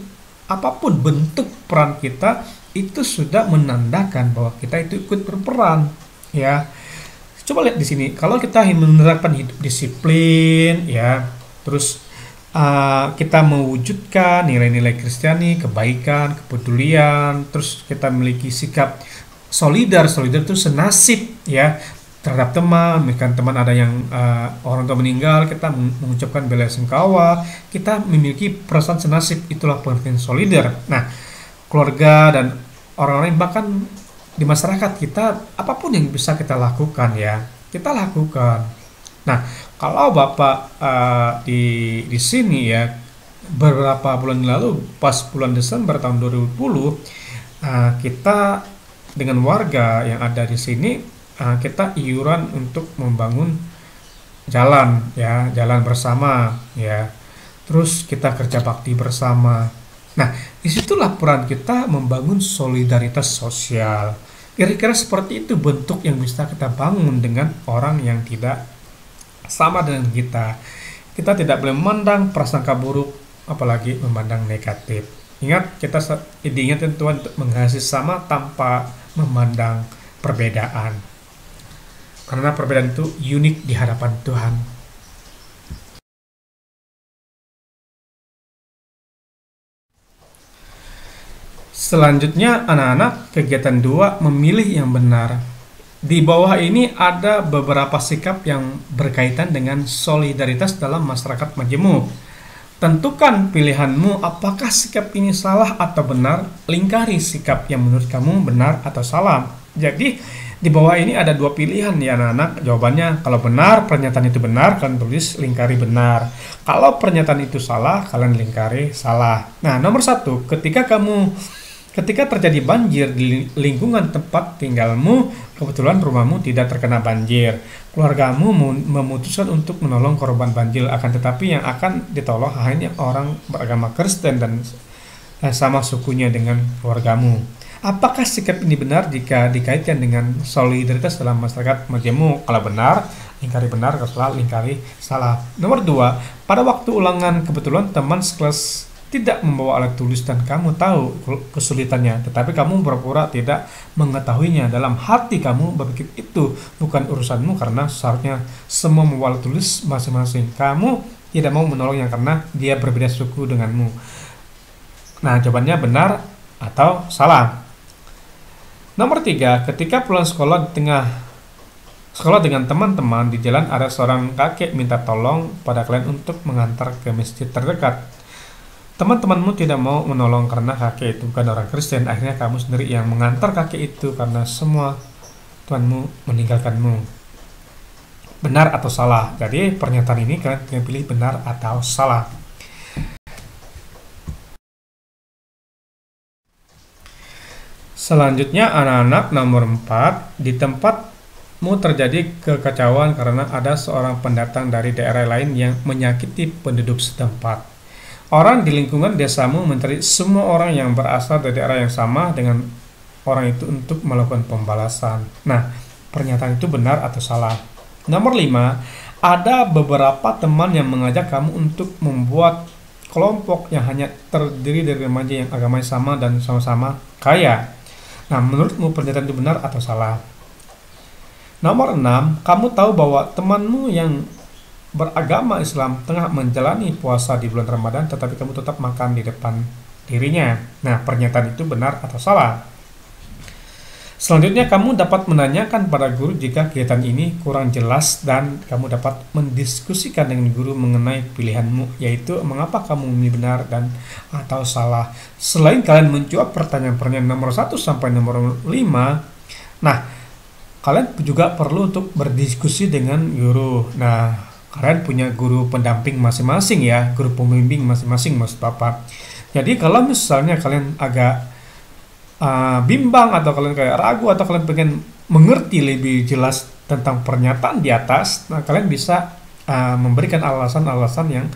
apapun bentuk peran kita, itu sudah menandakan bahwa kita itu ikut berperan, ya. Coba lihat di sini, kalau kita menerapkan hidup disiplin, ya, terus kita mewujudkan nilai-nilai Kristiani, kebaikan, kepedulian, terus kita memiliki sikap solidar itu senasib, ya, terhadap teman. Misalkan teman ada yang orang tua meninggal, kita mengucapkan bela sungkawa, kita memiliki perasaan senasib, itulah pengertian solidar. Nah, keluarga dan orang lain, bahkan di masyarakat kita, apapun yang bisa kita lakukan, ya, kita lakukan. Nah, kalau Bapak di sini, ya, beberapa bulan lalu, pas bulan Desember tahun 2020, kita dengan warga yang ada di sini, kita iuran untuk membangun jalan, ya, jalan bersama, ya. Terus kita kerja bakti bersama. Nah, disitulah peran kita membangun solidaritas sosial. Kira-kira seperti itu bentuk yang bisa kita bangun dengan orang yang tidak sama dengan kita. Kita tidak boleh memandang prasangka buruk, apalagi memandang negatif. Ingat, kita diingatkan Tuhan untuk mengasihi sama tanpa memandang perbedaan. Karena perbedaan itu unik di hadapan Tuhan. Selanjutnya, anak-anak, kegiatan 2, memilih yang benar. Di bawah ini ada beberapa sikap yang berkaitan dengan solidaritas dalam masyarakat majemuk. Tentukan pilihanmu, apakah sikap ini salah atau benar. Lingkari sikap yang menurut kamu benar atau salah. Jadi, di bawah ini ada 2 pilihan, ya anak-anak. Jawabannya, kalau benar, pernyataan itu benar, kalian tulis lingkari benar. Kalau pernyataan itu salah, kalian lingkari salah. Nah, nomor 1, ketika terjadi banjir di lingkungan tempat tinggalmu, kebetulan rumahmu tidak terkena banjir, keluargamu memutuskan untuk menolong korban banjir, akan tetapi yang akan ditolong hanya orang beragama Kristen dan sama sukunya dengan keluargamu. Apakah sikap ini benar jika dikaitkan dengan solidaritas dalam masyarakat majemuk? Kalau benar, lingkari benar, kalau salah, lingkari salah. Nomor 2, pada waktu ulangan kebetulan teman sekelas tidak membawa alat tulis dan kamu tahu kesulitannya, tetapi kamu berpura tidak mengetahuinya. Dalam hati kamu berpikir itu bukan urusanmu karena seharusnya semua membawa alat tulis masing-masing. Kamu tidak mau menolongnya karena dia berbeda suku denganmu. Nah, jawabannya benar atau salah. Nomor 3, ketika pulang sekolah di tengah sekolah dengan teman-teman di jalan ada seorang kakek minta tolong pada kalian untuk mengantar ke masjid terdekat. Teman-temanmu tidak mau menolong karena kakek itu bukan orang Kristen. Akhirnya kamu sendiri yang mengantar kakek itu karena semua tuanmu meninggalkanmu. Benar atau salah? Jadi pernyataan ini kalian tinggal pilih benar atau salah. Selanjutnya anak-anak nomor 4, di tempatmu terjadi kekacauan karena ada seorang pendatang dari daerah lain yang menyakiti penduduk setempat. Orang di lingkungan desamu mencari semua orang yang berasal dari daerah yang sama dengan orang itu untuk melakukan pembalasan. Nah, pernyataan itu benar atau salah? Nomor 5, ada beberapa teman yang mengajak kamu untuk membuat kelompok yang hanya terdiri dari remaja yang agamanya sama dan sama-sama kaya. Nah, menurutmu pernyataan itu benar atau salah? Nomor 6, kamu tahu bahwa temanmu yang beragama Islam tengah menjalani puasa di bulan Ramadan, tetapi kamu tetap makan di depan dirinya. Nah, pernyataan itu benar atau salah? Selanjutnya, kamu dapat menanyakan pada guru jika kegiatan ini kurang jelas dan kamu dapat mendiskusikan dengan guru mengenai pilihanmu, yaitu mengapa kamu memilih benar dan atau salah. Selain kalian menjawab pertanyaan-pertanyaan nomor 1 sampai nomor 5, nah, kalian juga perlu untuk berdiskusi dengan guru. Nah, kalian punya guru pendamping masing-masing ya, guru pembimbing masing-masing maksud Bapak. Jadi kalau misalnya kalian agak bimbang atau kalian kayak ragu atau kalian pengen mengerti lebih jelas tentang pernyataan di atas, nah kalian bisa memberikan alasan-alasan yang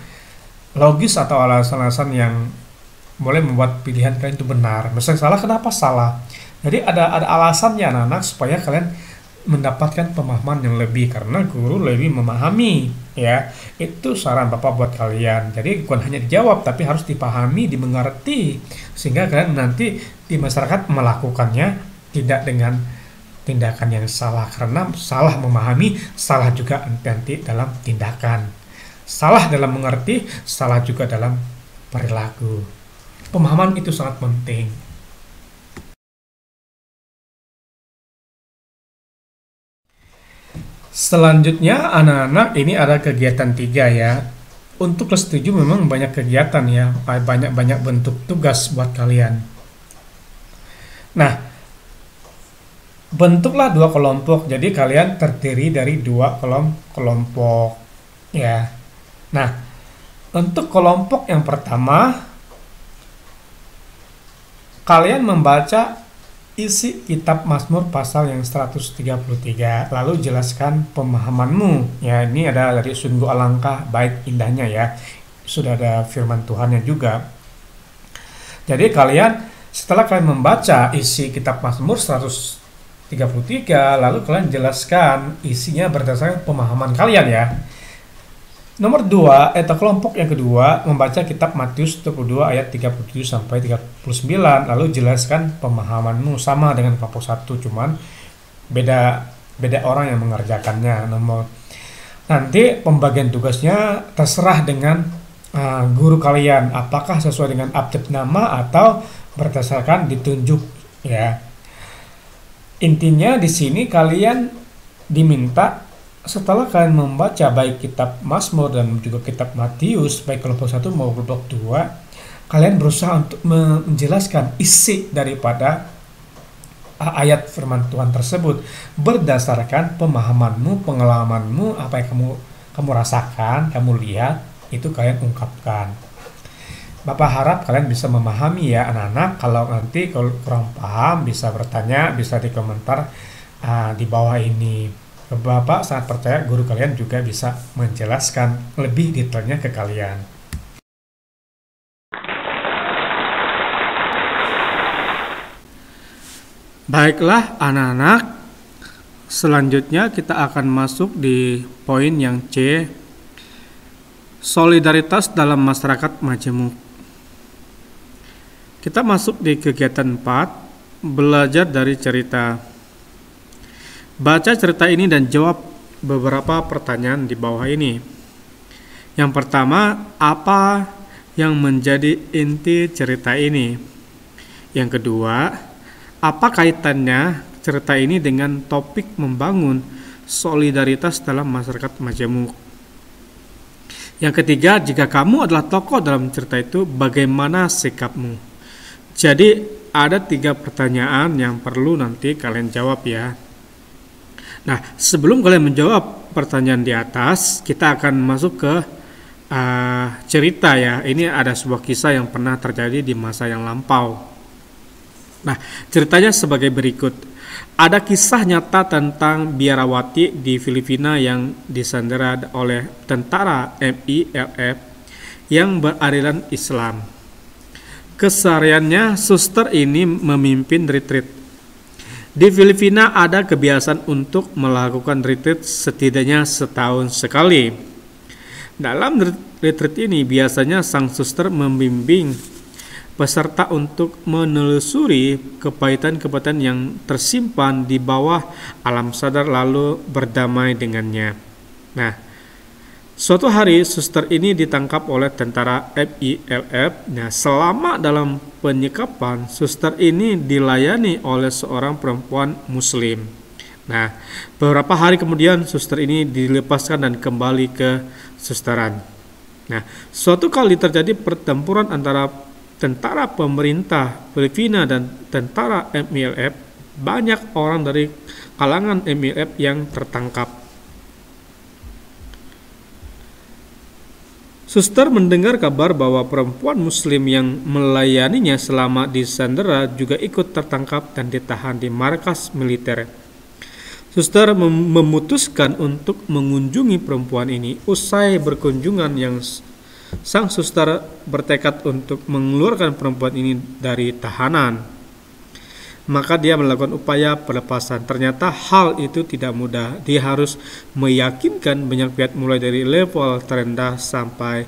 logis atau alasan-alasan yang boleh membuat pilihan kalian itu benar. Misalnya salah, kenapa salah? Jadi ada alasannya anak-anak supaya kalian mendapatkan pemahaman yang lebih karena guru lebih memahami ya. Itu saran Bapak buat kalian. Jadi bukan hanya dijawab tapi harus dipahami, dimengerti sehingga kalian nanti di masyarakat melakukannya tidak dengan tindakan yang salah, karena salah memahami, salah juga nanti dalam tindakan. Salah dalam mengerti, salah juga dalam perilaku. Pemahaman itu sangat penting. Selanjutnya anak-anak ini ada kegiatan 3 ya. Untuk kelas 7 memang banyak kegiatan ya, banyak bentuk tugas buat kalian. Nah, bentuklah 2 kelompok. Jadi kalian terdiri dari 2 kelompok ya. Nah, untuk kelompok yang pertama kalian membaca isi kitab Mazmur pasal yang 133, lalu jelaskan pemahamanmu. Ya, ini ada dari sungguh alangkah baik indahnya ya. Sudah ada firman Tuhannya juga. Jadi setelah kalian membaca isi kitab Mazmur 133, lalu kalian jelaskan isinya berdasarkan pemahaman kalian ya. Nomor 2, kelompok yang kedua membaca kitab Matius 22 ayat 37 sampai 39, lalu jelaskan pemahamanmu sama dengan kelompok 1, cuman beda orang yang mengerjakannya. Nanti pembagian tugasnya terserah dengan guru kalian, apakah sesuai dengan abjad nama atau berdasarkan ditunjuk ya. Intinya di sini kalian diminta setelah kalian membaca baik kitab Mazmur dan juga kitab Matius, baik kelompok 1 maupun kelompok 2, kalian berusaha untuk menjelaskan isi daripada ayat firman Tuhan tersebut berdasarkan pemahamanmu, pengalamanmu, apa yang kamu rasakan, kamu lihat, itu kalian ungkapkan. Bapak harap kalian bisa memahami ya anak-anak. Kalau nanti kalau kurang paham bisa bertanya, bisa di komentar di bawah ini. Bapak sangat percaya guru kalian juga bisa menjelaskan lebih detailnya ke kalian. Baiklah anak-anak, selanjutnya kita akan masuk di poin yang C, solidaritas dalam masyarakat majemuk. Kita masuk di kegiatan 4, belajar dari cerita. Baca cerita ini dan jawab beberapa pertanyaan di bawah ini. Yang pertama, apa yang menjadi inti cerita ini. Yang kedua, apa kaitannya cerita ini dengan topik membangun solidaritas dalam masyarakat Majemuk? Yang ketiga, jika kamu adalah tokoh dalam cerita itu, bagaimana sikapmu? Jadi ada 3 pertanyaan yang perlu nanti kalian jawab ya. Nah, sebelum kalian menjawab pertanyaan di atas, kita akan masuk ke cerita ya. Ini ada sebuah kisah yang pernah terjadi di masa yang lampau. Nah, ceritanya sebagai berikut. Ada kisah nyata tentang biarawati di Filipina yang disandera oleh tentara MILF yang beraliran Islam. Kesehariannya, suster ini memimpin retreat. Di Filipina ada kebiasaan untuk melakukan retreat setidaknya setahun sekali. Dalam retreat ini biasanya sang suster membimbing peserta untuk menelusuri kepahitan-kepahitan yang tersimpan di bawah alam sadar lalu berdamai dengannya. Nah, suatu hari suster ini ditangkap oleh tentara MILF. Nah, selama dalam penyekapan, suster ini dilayani oleh seorang perempuan muslim. Nah, beberapa hari kemudian suster ini dilepaskan dan kembali ke susteran. Nah, suatu kali terjadi pertempuran antara tentara pemerintah Filipina dan tentara MILF. Banyak orang dari kalangan MILF yang tertangkap. Suster mendengar kabar bahwa perempuan muslim yang melayaninya selama disandera juga ikut tertangkap dan ditahan di markas militer. Suster memutuskan untuk mengunjungi perempuan ini. Usai berkunjungan, sang suster bertekad untuk mengeluarkan perempuan ini dari tahanan. Maka dia melakukan upaya pelepasan. Ternyata hal itu tidak mudah. Dia harus meyakinkan banyak pihak mulai dari level terendah sampai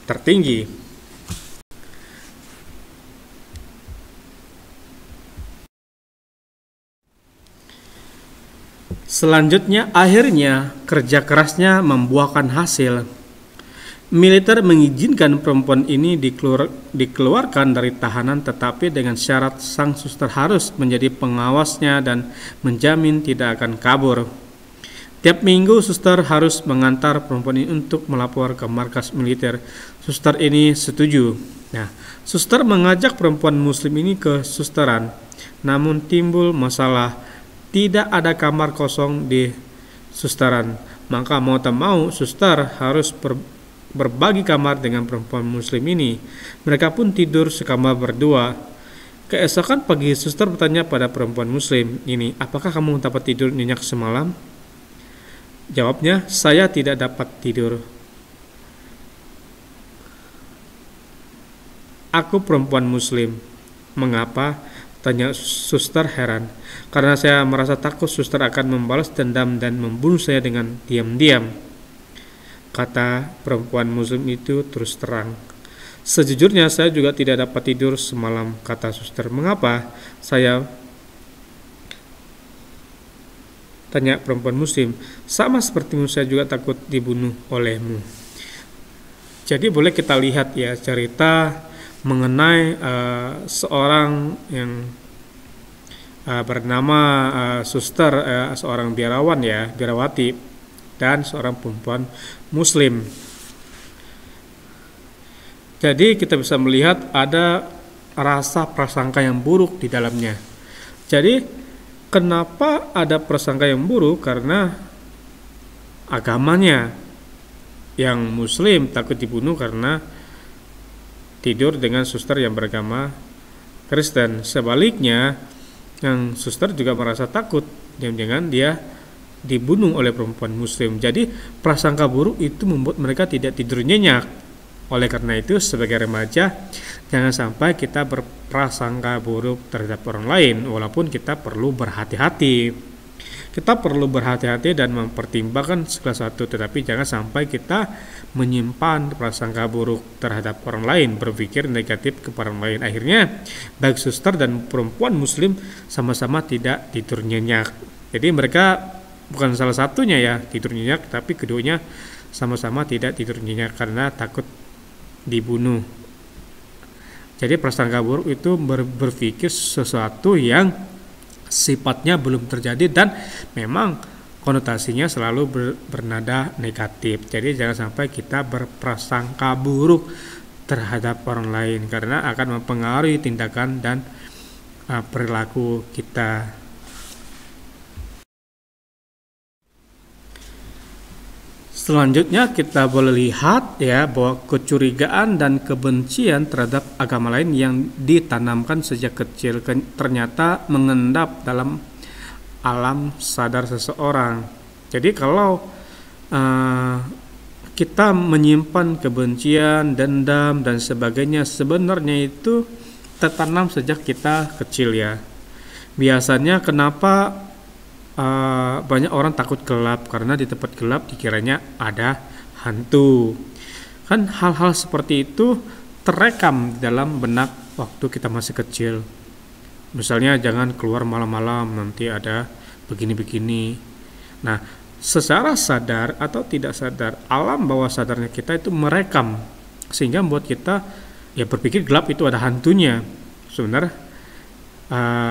tertinggi. Selanjutnya, akhirnya kerja kerasnya membuahkan hasil. Militer mengizinkan perempuan ini dikeluarkan dari tahanan, tetapi dengan syarat sang suster harus menjadi pengawasnya dan menjamin tidak akan kabur. Tiap minggu suster harus mengantar perempuan ini untuk melapor ke markas militer. Suster ini setuju. Nah, suster mengajak perempuan muslim ini ke susteran, namun timbul masalah. Tidak ada kamar kosong di susteran, maka mau tak mau suster harus berbagi kamar dengan perempuan muslim ini. Mereka pun tidur sekamar berdua. Keesokan pagi suster bertanya pada perempuan muslim ini, apakah kamu dapat tidur nyenyak semalam? Jawabnya, saya tidak dapat tidur. Aku perempuan muslim. Mengapa? Tanya suster heran. Karena saya merasa takut suster akan membalas dendam dan membunuh saya dengan diam-diam, kata perempuan muslim itu terus terang. Sejujurnya saya juga tidak dapat tidur semalam, kata suster. Mengapa? Saya tanya perempuan muslim. Sama sepertimu, saya juga takut dibunuh olehmu. Jadi boleh kita lihat ya cerita mengenai seorang yang bernama suster, seorang biarawati dan seorang perempuan muslim. Jadi kita bisa melihat ada rasa prasangka yang buruk di dalamnya. Jadi kenapa ada prasangka yang buruk? Karena agamanya yang muslim takut dibunuh karena tidur dengan suster yang beragama Kristen. Sebaliknya, yang suster juga merasa takut jangan-jangan dia dibunuh oleh perempuan muslim. Jadi prasangka buruk itu membuat mereka tidak tidur nyenyak. Oleh karena itu, sebagai remaja jangan sampai kita berprasangka buruk terhadap orang lain, walaupun kita perlu berhati-hati. Kita perlu berhati-hati dan mempertimbangkan segala sesuatu, tetapi jangan sampai kita menyimpan prasangka buruk terhadap orang lain, berpikir negatif kepada orang lain. Akhirnya baik suster dan perempuan muslim sama-sama tidak tidur nyenyak. Jadi mereka bukan salah satunya ya tidur nyenyak, tapi keduanya sama-sama tidak tidur nyenyak karena takut dibunuh Jadi prasangka buruk itu berpikir sesuatu yang sifatnya belum terjadi dan memang konotasinya selalu bernada negatif. Jadi jangan sampai kita berprasangka buruk terhadap orang lain karena akan mempengaruhi tindakan dan perilaku kita. Selanjutnya kita boleh lihat ya bahwa kecurigaan dan kebencian terhadap agama lain yang ditanamkan sejak kecil ternyata mengendap dalam alam sadar seseorang. Jadi kalau kita menyimpan kebencian, dendam dan sebagainya, sebenarnya itu tertanam sejak kita kecil ya. Biasanya kenapa banyak orang takut gelap? Karena di tempat gelap dikiranya ada hantu. Kan hal-hal seperti itu terekam dalam benak waktu kita masih kecil. Misalnya jangan keluar malam-malam, nanti ada begini-begini. Nah, secara sadar atau tidak sadar, alam bawah sadarnya kita itu merekam sehingga membuat kita ya berpikir gelap itu ada hantunya. Sebenarnya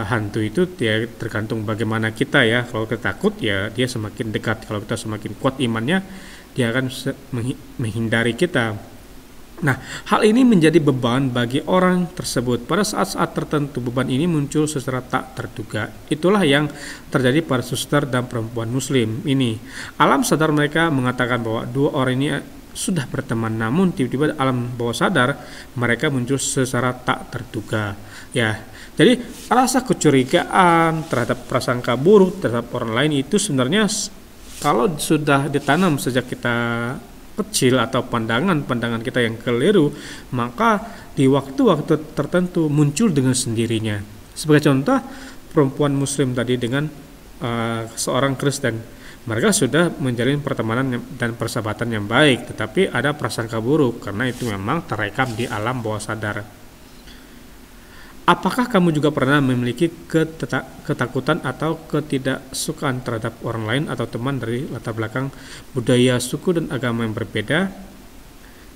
hantu itu ya tergantung bagaimana kita ya. Kalau kita takut ya dia semakin dekat, kalau kita semakin kuat imannya dia akan menghindari kita. Nah, hal ini menjadi beban bagi orang tersebut. Pada saat-saat tertentu beban ini muncul secara tak terduga. Itulah yang terjadi pada suster dan perempuan muslim ini. Alam sadar mereka mengatakan bahwa dua orang ini sudah berteman, namun tiba-tiba alam bawah sadar mereka muncul secara tak terduga. Ya, jadi rasa kecurigaan terhadap prasangka buruk terhadap orang lain itu sebenarnya kalau sudah ditanam sejak kita kecil atau pandangan-pandangan kita yang keliru, maka di waktu-waktu tertentu muncul dengan sendirinya. Sebagai contoh, perempuan muslim tadi dengan seorang Kristen, mereka sudah menjalin pertemanan dan persahabatan yang baik, tetapi ada prasangka buruk karena itu memang terekam di alam bawah sadar. Apakah kamu juga pernah memiliki ketakutan atau ketidaksukaan terhadap orang lain atau teman dari latar belakang budaya, suku, dan agama yang berbeda?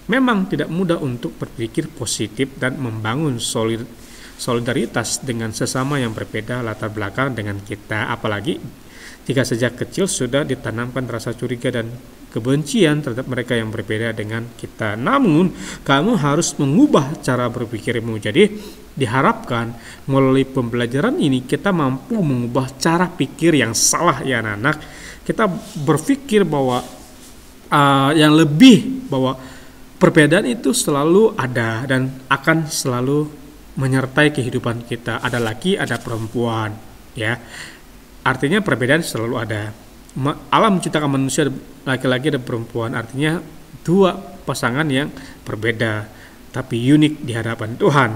Memang tidak mudah untuk berpikir positif dan membangun solidaritas dengan sesama yang berbeda latar belakang dengan kita, apalagi jika sejak kecil sudah ditanamkan rasa curiga dan kebencian terhadap mereka yang berbeda dengan kita. Namun, kamu harus mengubah cara berpikirmu. Jadi, diharapkan melalui pembelajaran ini kita mampu mengubah cara pikir yang salah ya anak-anak. Kita berpikir bahwa yang lebih bahwa perbedaan itu selalu ada dan akan selalu menyertai kehidupan kita. Ada laki, ada perempuan, ya. Artinya perbedaan selalu ada. Alam menciptakan manusia laki-laki dan perempuan, artinya dua pasangan yang berbeda tapi unik di hadapan Tuhan.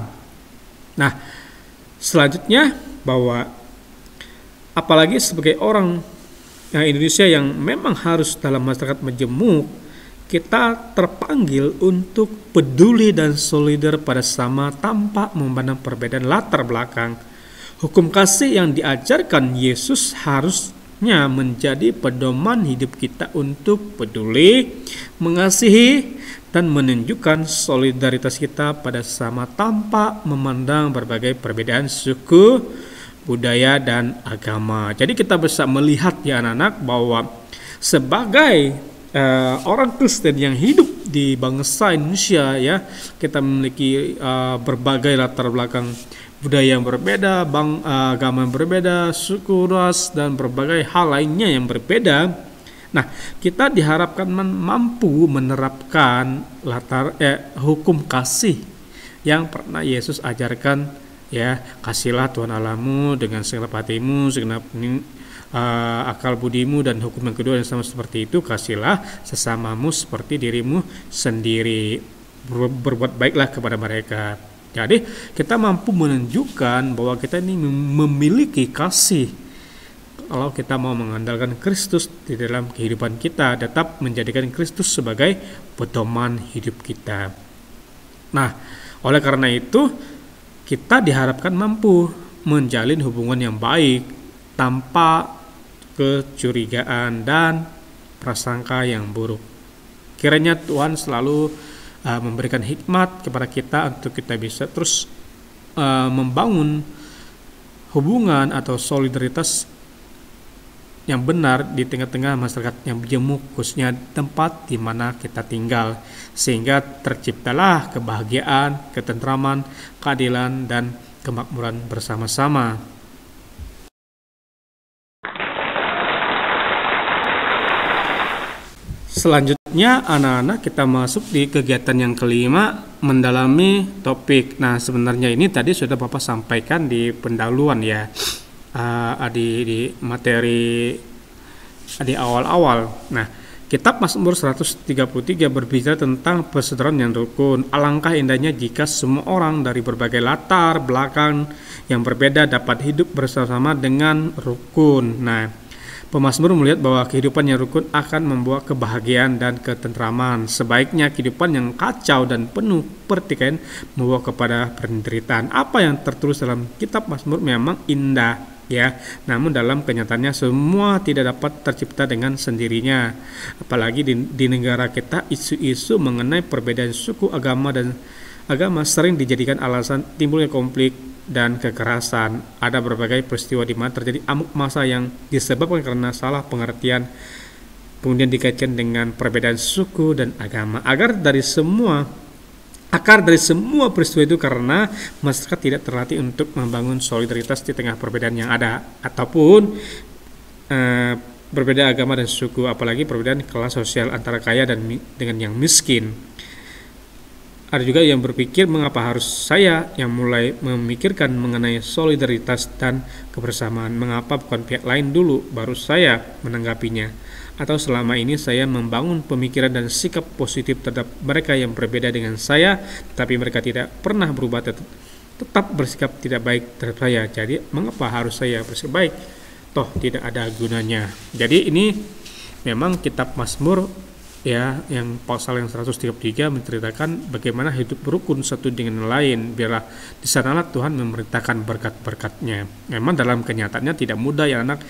Nah, selanjutnya bahwa apalagi sebagai orang Indonesia yang memang harus dalam masyarakat majemuk, kita terpanggil untuk peduli dan solidar pada sesama tanpa memandang perbedaan latar belakang. Hukum kasih yang diajarkan Yesus harusnya menjadi pedoman hidup kita untuk peduli, mengasihi, dan menunjukkan solidaritas kita pada sesama tanpa memandang berbagai perbedaan suku, budaya, dan agama. Jadi kita bisa melihat ya anak-anak bahwa sebagai orang Kristen yang hidup di bangsa Indonesia ya, kita memiliki berbagai latar belakang budaya yang berbeda, agama yang berbeda, suku, ras, dan berbagai hal lainnya yang berbeda. Nah, kita diharapkan mampu menerapkan hukum kasih yang pernah Yesus ajarkan ya, kasihlah Tuhan Allahmu dengan segenap hatimu, segenap akal budimu, dan hukum yang kedua yang sama seperti itu, kasihlah sesamamu seperti dirimu sendiri, berbuat baiklah kepada mereka. Jadi kita mampu menunjukkan bahwa kita ini memiliki kasih. Kalau kita mau mengandalkan Kristus di dalam kehidupan kita, tetap menjadikan Kristus sebagai pedoman hidup kita. Nah, oleh karena itu kita diharapkan mampu menjalin hubungan yang baik tanpa kecurigaan dan prasangka yang buruk. Kiranya Tuhan selalu memberikan hikmat kepada kita untuk kita bisa terus membangun hubungan atau solidaritas yang benar di tengah-tengah masyarakat yang gemuk, khususnya tempat di mana kita tinggal, sehingga terciptalah kebahagiaan, ketentraman, keadilan, dan kemakmuran bersama-sama. Selanjutnya anak-anak kita masuk di kegiatan yang kelima, mendalami topik. Nah, sebenarnya ini tadi sudah Bapak sampaikan di pendahuluan ya, di materi di awal-awal. Nah, kitab Mazmur 133 berbicara tentang persaudaraan yang rukun. Alangkah indahnya jika semua orang dari berbagai latar belakang yang berbeda dapat hidup bersama-sama dengan rukun. Nah, pemazmur melihat bahwa kehidupan yang rukun akan membawa kebahagiaan dan ketentraman. Sebaiknya kehidupan yang kacau dan penuh pertikaian membawa kepada penderitaan. Apa yang tertulis dalam kitab Mazmur memang indah, ya, namun dalam kenyataannya semua tidak dapat tercipta dengan sendirinya. Apalagi di negara kita, isu-isu mengenai perbedaan suku, agama sering dijadikan alasan timbulnya konflik dan kekerasan. Ada berbagai peristiwa di mana terjadi amuk massa yang disebabkan karena salah pengertian, kemudian dikaitkan dengan perbedaan suku dan agama. Akar dari semua peristiwa itu karena masyarakat tidak terlatih untuk membangun solidaritas di tengah perbedaan yang ada, ataupun berbeda agama dan suku, apalagi perbedaan kelas sosial antara kaya dan dengan yang miskin. Ada juga yang berpikir, mengapa harus saya yang mulai memikirkan mengenai solidaritas dan kebersamaan? Mengapa bukan pihak lain dulu baru saya menanggapinya? Atau selama ini saya membangun pemikiran dan sikap positif terhadap mereka yang berbeda dengan saya, tapi mereka tidak pernah berubah, tetap bersikap tidak baik terhadap saya. Jadi mengapa harus saya bersikap baik? Toh tidak ada gunanya. Jadi ini memang kitab Mazmur ya, yang pasal yang 133 menceritakan bagaimana hidup berukun satu dengan lain. Biarlah di sanalah Tuhan memerintahkan berkat-berkatnya. Memang dalam kenyataannya tidak mudah ya anak,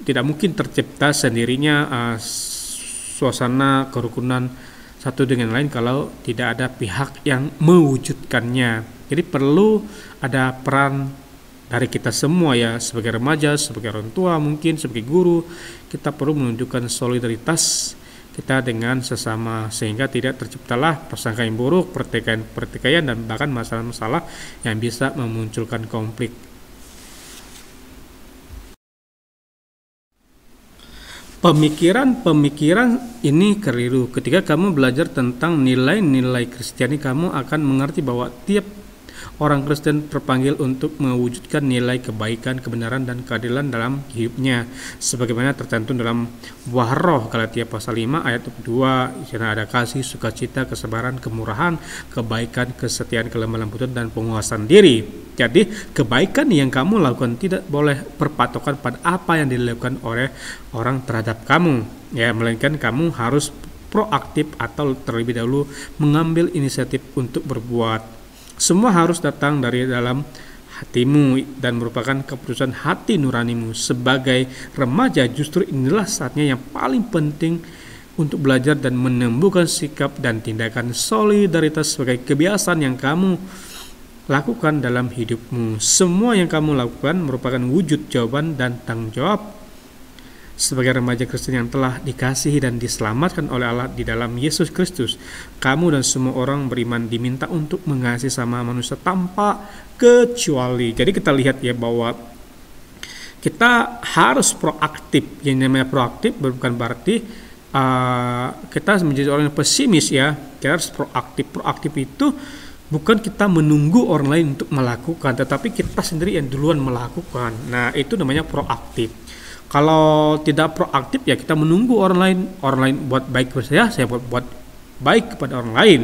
tidak mungkin tercipta sendirinya suasana kerukunan satu dengan lain kalau tidak ada pihak yang mewujudkannya. Jadi perlu ada peran dari kita semua ya, sebagai remaja, sebagai orang tua, mungkin sebagai guru, kita perlu menunjukkan solidaritas kita dengan sesama, sehingga tidak terciptalah prasangka yang buruk, pertikaian dan bahkan masalah-masalah yang bisa memunculkan konflik. Pemikiran ini keliru. Ketika kamu belajar tentang nilai-nilai Kristiani, kamu akan mengerti bahwa tiap orang Kristen terpanggil untuk mewujudkan nilai kebaikan, kebenaran, dan keadilan dalam hidupnya, sebagaimana tercantum dalam buah roh, Galatia pasal 5 ayat 2. Di sana ada kasih, sukacita, kesabaran, kemurahan, kebaikan, kesetiaan, kelemah lembutan, dan penguasaan diri. Jadi kebaikan yang kamu lakukan tidak boleh berpatokan pada apa yang dilakukan oleh orang terhadap kamu, ya, melainkan kamu harus proaktif atau terlebih dahulu mengambil inisiatif untuk berbuat. Semua harus datang dari dalam hatimu dan merupakan keputusan hati nuranimu. Sebagai remaja, justru inilah saatnya yang paling penting untuk belajar dan menumbuhkan sikap dan tindakan solidaritas sebagai kebiasaan yang kamu lakukan dalam hidupmu. Semua yang kamu lakukan merupakan wujud jawaban dan tanggung jawab sebagai remaja Kristen yang telah dikasihi dan diselamatkan oleh Allah di dalam Yesus Kristus. Kamu dan semua orang beriman diminta untuk mengasihi sama manusia tanpa kecuali. Jadi kita lihat ya bahwa kita harus proaktif. Yang namanya proaktif bukan berarti kita menjadi orang yang pesimis ya. Kita harus proaktif. Proaktif itu bukan kita menunggu orang lain untuk melakukan, tetapi kita sendiri yang duluan melakukan. Nah, itu namanya proaktif. Kalau tidak proaktif ya kita menunggu orang lain buat baik kepada saya buat baik kepada orang lain.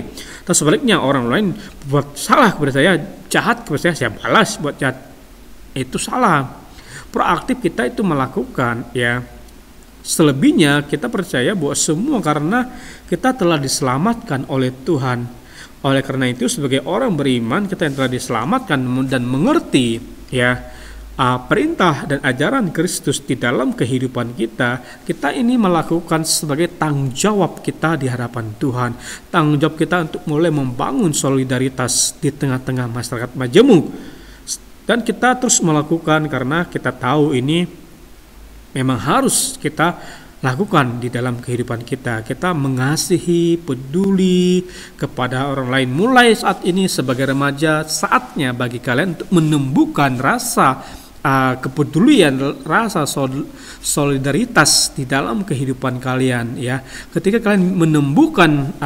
Terus sebaliknya orang lain buat salah kepada saya, jahat kepada saya balas buat jahat. Itu salah. Proaktif kita itu melakukan ya. Selebihnya kita percaya bahwa semua karena kita telah diselamatkan oleh Tuhan. Oleh karena itu sebagai orang beriman kita yang telah diselamatkan dan mengerti ya perintah dan ajaran Kristus di dalam kehidupan kita, kita ini melakukan sebagai tanggung jawab kita di hadapan Tuhan. Tanggung jawab kita untuk mulai membangun solidaritas di tengah-tengah masyarakat majemuk. Dan kita terus melakukan karena kita tahu ini memang harus kita lakukan di dalam kehidupan kita. Kita mengasihi, peduli kepada orang lain. Mulai saat ini sebagai remaja, saatnya bagi kalian untuk menumbuhkan rasa kepedulian, rasa solidaritas di dalam kehidupan kalian, ya. Ketika kalian menumbuhkan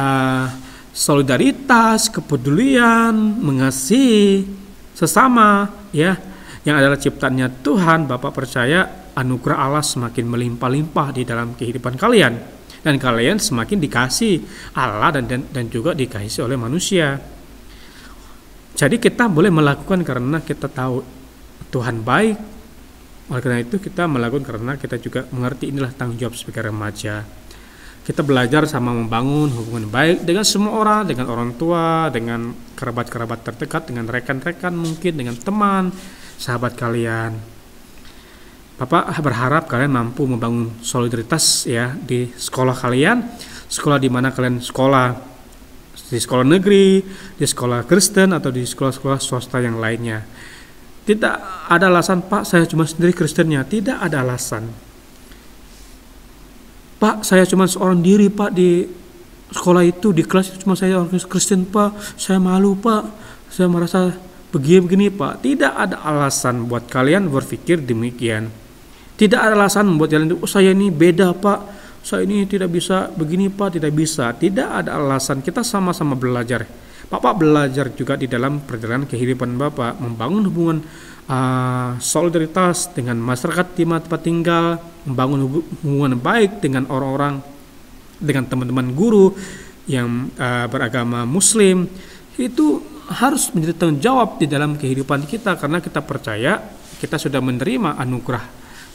solidaritas, kepedulian, mengasihi sesama, ya, yang adalah ciptaannya Tuhan, Bapak percaya anugerah Allah semakin melimpah-limpah di dalam kehidupan kalian, dan kalian semakin dikasih Allah dan juga dikasihi oleh manusia. Jadi kita boleh melakukan karena kita tahu Tuhan baik. Oleh karena itu kita melakukan karena kita juga mengerti inilah tanggung jawab sebagai remaja. Kita belajar sama membangun hubungan baik dengan semua orang, dengan orang tua, dengan kerabat-kerabat terdekat, dengan rekan-rekan mungkin, dengan teman, sahabat kalian. Bapak berharap kalian mampu membangun solidaritas, ya, di sekolah kalian, sekolah di mana kalian sekolah, di sekolah negeri, di sekolah Kristen atau di sekolah-sekolah swasta yang lainnya. Tidak ada alasan, Pak, saya cuma sendiri Kristennya. Tidak ada alasan. Pak, saya cuma seorang diri, Pak, di sekolah itu, di kelas itu cuma saya orang Kristen, Pak. Saya malu, Pak. Saya merasa begini, Pak. Tidak ada alasan buat kalian berpikir demikian. Tidak ada alasan buat kalian, oh, saya ini beda, Pak. Saya ini tidak bisa begini, Pak. Tidak bisa. Tidak ada alasan. Kita sama-sama belajar. Bapak belajar juga di dalam perjalanan kehidupan Bapak, membangun hubungan solidaritas dengan masyarakat di tempat tinggal, membangun hubungan baik dengan orang-orang, dengan teman-teman guru yang beragama Muslim. Itu harus menjadi tanggung jawab di dalam kehidupan kita, karena kita percaya kita sudah menerima anugerah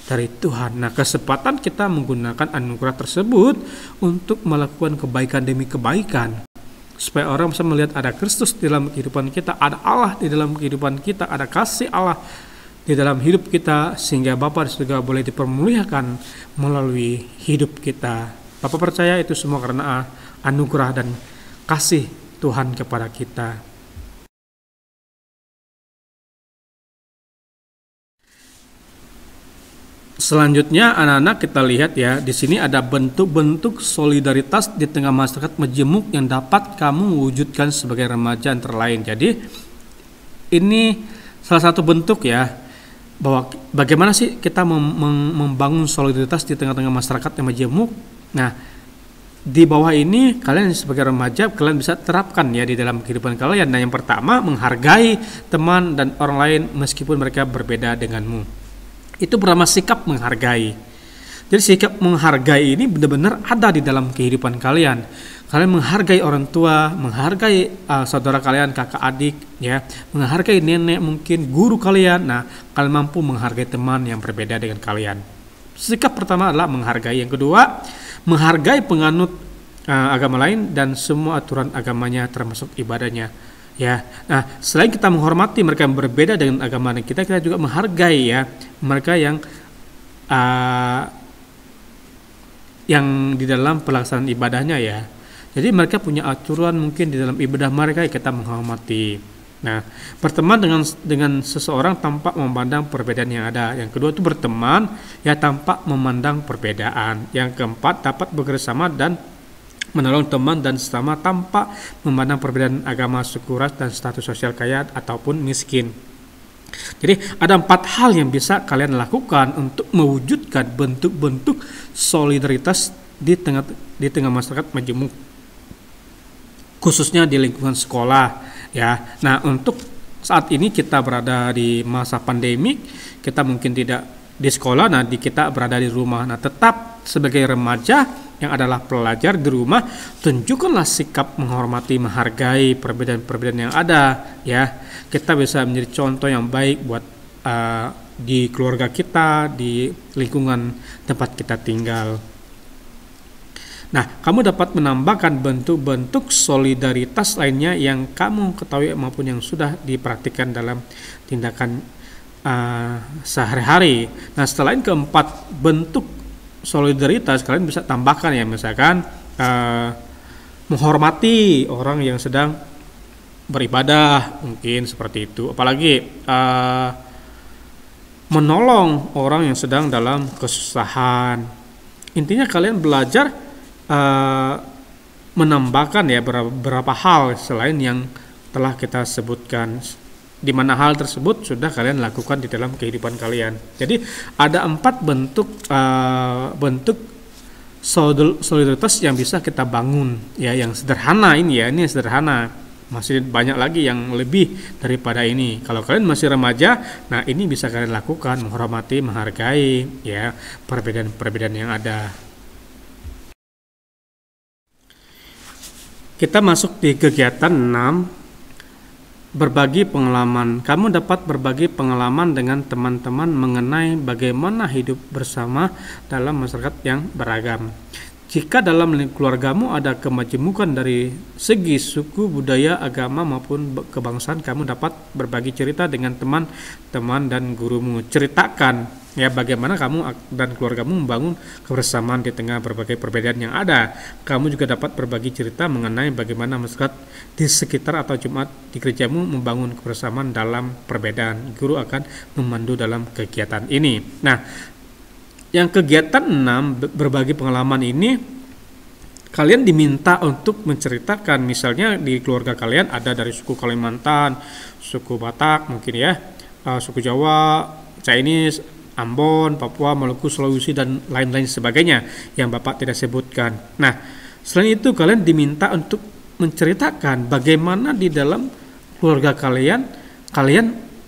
dari Tuhan. Nah, kesempatan kita menggunakan anugerah tersebut untuk melakukan kebaikan demi kebaikan, supaya orang bisa melihat ada Kristus di dalam kehidupan kita, ada Allah di dalam kehidupan kita, ada kasih Allah di dalam hidup kita, sehingga Bapa di surga boleh dipermuliakan melalui hidup kita. Bapak percaya itu semua karena anugerah dan kasih Tuhan kepada kita. Selanjutnya anak-anak kita lihat, ya, di sini ada bentuk-bentuk solidaritas di tengah masyarakat majemuk yang dapat kamu wujudkan sebagai remaja antara lain. Jadi ini salah satu bentuk, ya, bahwa bagaimana sih kita membangun solidaritas di tengah-tengah masyarakat yang majemuk. Nah, di bawah ini kalian sebagai remaja kalian bisa terapkan, ya, di dalam kehidupan kalian. Nah, yang pertama, menghargai teman dan orang lain meskipun mereka berbeda denganmu. Itu bernama sikap menghargai. Jadi sikap menghargai ini benar-benar ada di dalam kehidupan kalian. Kalian menghargai orang tua, menghargai saudara kalian, kakak adik, ya, menghargai nenek mungkin, guru kalian. Nah, kalian mampu menghargai teman yang berbeda dengan kalian. Sikap pertama adalah menghargai. Yang kedua, menghargai penganut agama lain dan semua aturan agamanya termasuk ibadahnya. Ya, nah, selain kita menghormati mereka yang berbeda dengan agama kita juga menghargai, ya, mereka yang di dalam pelaksanaan ibadahnya, ya. Jadi mereka punya aturan mungkin di dalam ibadah mereka, ya, kita menghormati. Nah, berteman dengan seseorang tanpa memandang perbedaan yang ada. Yang kedua itu berteman, ya, tanpa memandang perbedaan. Yang keempat, dapat bekerjasama dan menolong teman dan sesama tanpa memandang perbedaan agama, suku, ras, dan status sosial kaya ataupun miskin. Jadi ada 4 hal yang bisa kalian lakukan untuk mewujudkan bentuk-bentuk solidaritas di tengah masyarakat majemuk, khususnya di lingkungan sekolah, ya. Nah, untuk saat ini kita berada di masa pandemik, kita mungkin tidak di sekolah, nah kita berada di rumah. Nah, tetap sebagai remaja yang adalah pelajar di rumah, tunjukkanlah sikap menghormati, menghargai perbedaan-perbedaan yang ada, ya. Kita bisa menjadi contoh yang baik buat di keluarga kita, di lingkungan tempat kita tinggal. Nah, kamu dapat menambahkan bentuk-bentuk solidaritas lainnya yang kamu ketahui maupun yang sudah dipraktikkan dalam tindakan sehari-hari. Nah, selain keempat bentuk solidaritas, kalian bisa tambahkan ya, misalkan menghormati orang yang sedang beribadah, mungkin seperti itu. Apalagi menolong orang yang sedang dalam kesusahan. Intinya kalian belajar menambahkan ya beberapa hal selain yang telah kita sebutkan, di mana hal tersebut sudah kalian lakukan di dalam kehidupan kalian. Jadi ada 4 bentuk solidaritas yang bisa kita bangun ya, yang sederhana ini ya, ini sederhana. Masih banyak lagi yang lebih daripada ini. Kalau kalian masih remaja, nah ini bisa kalian lakukan, menghormati, menghargai ya perbedaan-perbedaan yang ada. Kita masuk di kegiatan 6, berbagi pengalaman. Kamu dapat berbagi pengalaman dengan teman-teman mengenai bagaimana hidup bersama dalam masyarakat yang beragam. Jika dalam keluargamu ada kemajemukan dari segi suku, budaya, agama maupun kebangsaan, kamu dapat berbagi cerita dengan teman-teman dan gurumu. Ceritakan ya bagaimana kamu dan keluargamu membangun kebersamaan di tengah berbagai perbedaan yang ada. Kamu juga dapat berbagi cerita mengenai bagaimana masyarakat di sekitar atau jemaat di gerejamu membangun kebersamaan dalam perbedaan. Guru akan memandu dalam kegiatan ini. Nah, yang kegiatan 6 berbagi pengalaman ini, kalian diminta untuk menceritakan, misalnya di keluarga kalian ada dari suku Kalimantan, suku Batak mungkin ya, suku Jawa, Chinese, Ambon, Papua, Maluku, Sulawesi dan lain-lain sebagainya yang Bapak tidak sebutkan. Nah, selain itu kalian diminta untuk menceritakan bagaimana di dalam keluarga kalian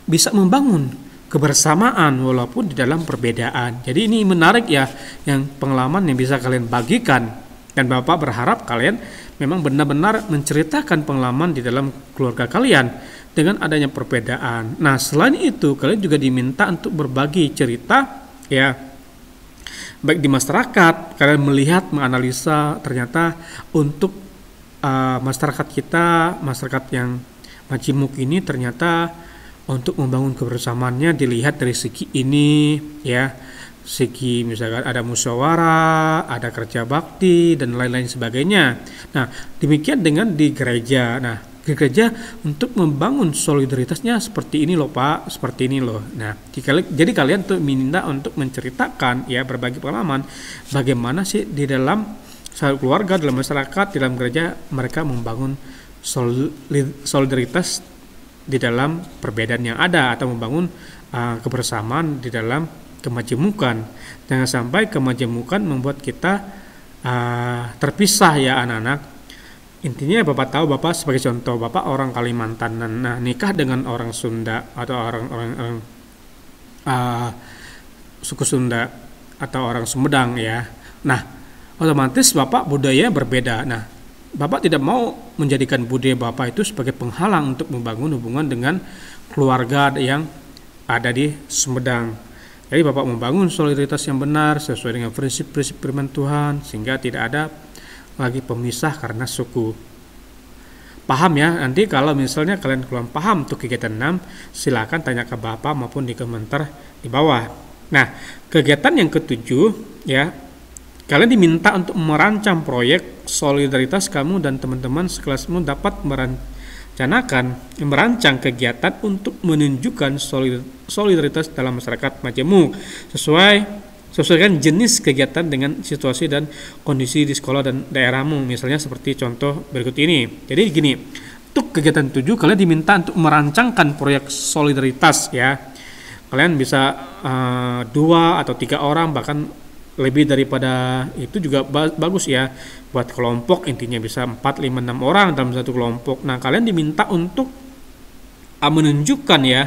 bisa membangun kebersamaan walaupun di dalam perbedaan. Jadi ini menarik ya, yang pengalaman yang bisa kalian bagikan, dan Bapak berharap kalian memang benar-benar menceritakan pengalaman di dalam keluarga kalian dengan adanya perbedaan. Nah, selain itu kalian juga diminta untuk berbagi cerita ya, baik di masyarakat. Kalian melihat, menganalisa ternyata untuk masyarakat kita, masyarakat yang majemuk ini, ternyata untuk membangun kebersamaannya dilihat dari segi ini ya, segi misalkan ada musyawarah, ada kerja bakti dan lain-lain sebagainya. Nah, demikian dengan di gereja. Nah, di gereja untuk membangun solidaritasnya seperti ini loh Pak, seperti ini loh. Nah, jadi kalian tuh minta untuk menceritakan ya, berbagi pengalaman bagaimana sih di dalam keluarga, dalam masyarakat, dalam gereja mereka membangun solidaritas di dalam perbedaan yang ada, atau membangun kebersamaan di dalam kemajemukan. Jangan sampai kemajemukan membuat kita terpisah ya anak-anak. Intinya Bapak tahu, Bapak sebagai contoh, Bapak orang Kalimantan, nah nikah dengan orang Sunda atau orang suku Sunda atau orang Sumedang ya. Nah, otomatis Bapak budaya berbeda. Nah, Bapak tidak mau menjadikan budaya Bapak itu sebagai penghalang untuk membangun hubungan dengan keluarga yang ada di Sumedang. Jadi Bapak membangun solidaritas yang benar sesuai dengan prinsip-prinsip firman Tuhan, sehingga tidak ada lagi pemisah karena suku. Paham ya? Nanti kalau misalnya kalian kurang paham untuk kegiatan 6, silakan tanya ke Bapak maupun di komentar di bawah. Nah, kegiatan yang ketujuh ya, kalian diminta untuk merancang proyek solidaritas. Kamu dan teman-teman sekelasmu dapat merancang kegiatan untuk menunjukkan solidaritas dalam masyarakat majemuk sesuaikan jenis kegiatan dengan situasi dan kondisi di sekolah dan daerahmu. Misalnya seperti contoh berikut ini. Jadi gini, untuk kegiatan 7 kalian diminta untuk merancangkan proyek solidaritas ya. Kalian bisa 2 atau 3 orang, bahkan lebih daripada itu juga bagus ya, buat kelompok. Intinya bisa 4, 5, 6 orang dalam satu kelompok. Nah, kalian diminta untuk menunjukkan ya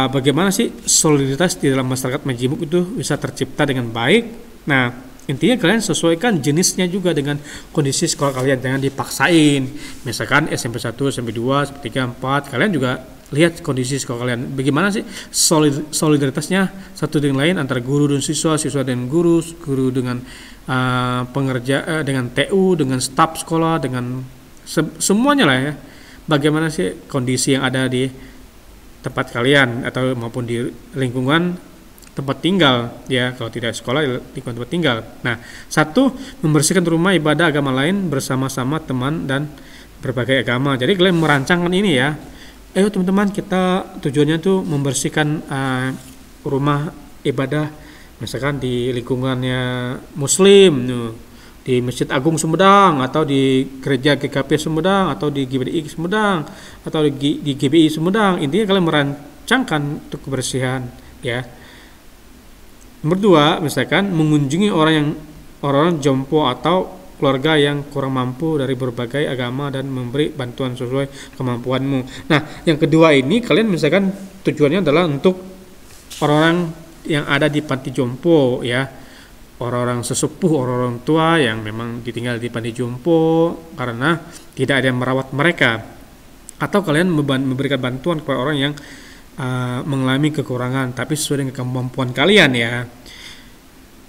bagaimana sih solidaritas di dalam masyarakat majemuk itu bisa tercipta dengan baik. Nah, intinya kalian sesuaikan jenisnya juga dengan kondisi sekolah kalian, jangan dipaksain. Misalkan SMP 1, SMP 2, SMP 3, 4, kalian juga lihat kondisi sekolah kalian, bagaimana sih solidaritasnya satu dengan lain, antara guru dan siswa, siswa dengan guru, guru dengan pengerja, dengan TU, dengan staf sekolah, dengan semuanya lah ya. Bagaimana sih kondisi yang ada di tempat kalian atau maupun di lingkungan tempat tinggal ya, kalau tidak sekolah lingkungan tempat tinggal. Nah, satu, membersihkan rumah ibadah agama lain bersama-sama teman dan berbagai agama. Jadi kalian merancangkan ini ya. Ayo teman-teman, kita tujuannya tuh membersihkan rumah ibadah misalkan di lingkungannya muslim di Masjid Agung Sumedang atau di gereja GKP Sumedang atau di GBI Sumedang atau di GBI Sumedang. Intinya kalian merancangkan untuk kebersihan ya. Nomor dua, misalkan mengunjungi orang jompo atau keluarga yang kurang mampu dari berbagai agama dan memberi bantuan sesuai kemampuanmu. Nah, yang kedua ini kalian misalkan tujuannya adalah untuk orang-orang yang ada di panti jompo ya, orang-orang sesepuh, orang-orang tua yang memang ditinggal di panti jompo karena tidak ada yang merawat mereka, atau kalian memberikan bantuan kepada orang yang mengalami kekurangan tapi sesuai dengan kemampuan kalian ya.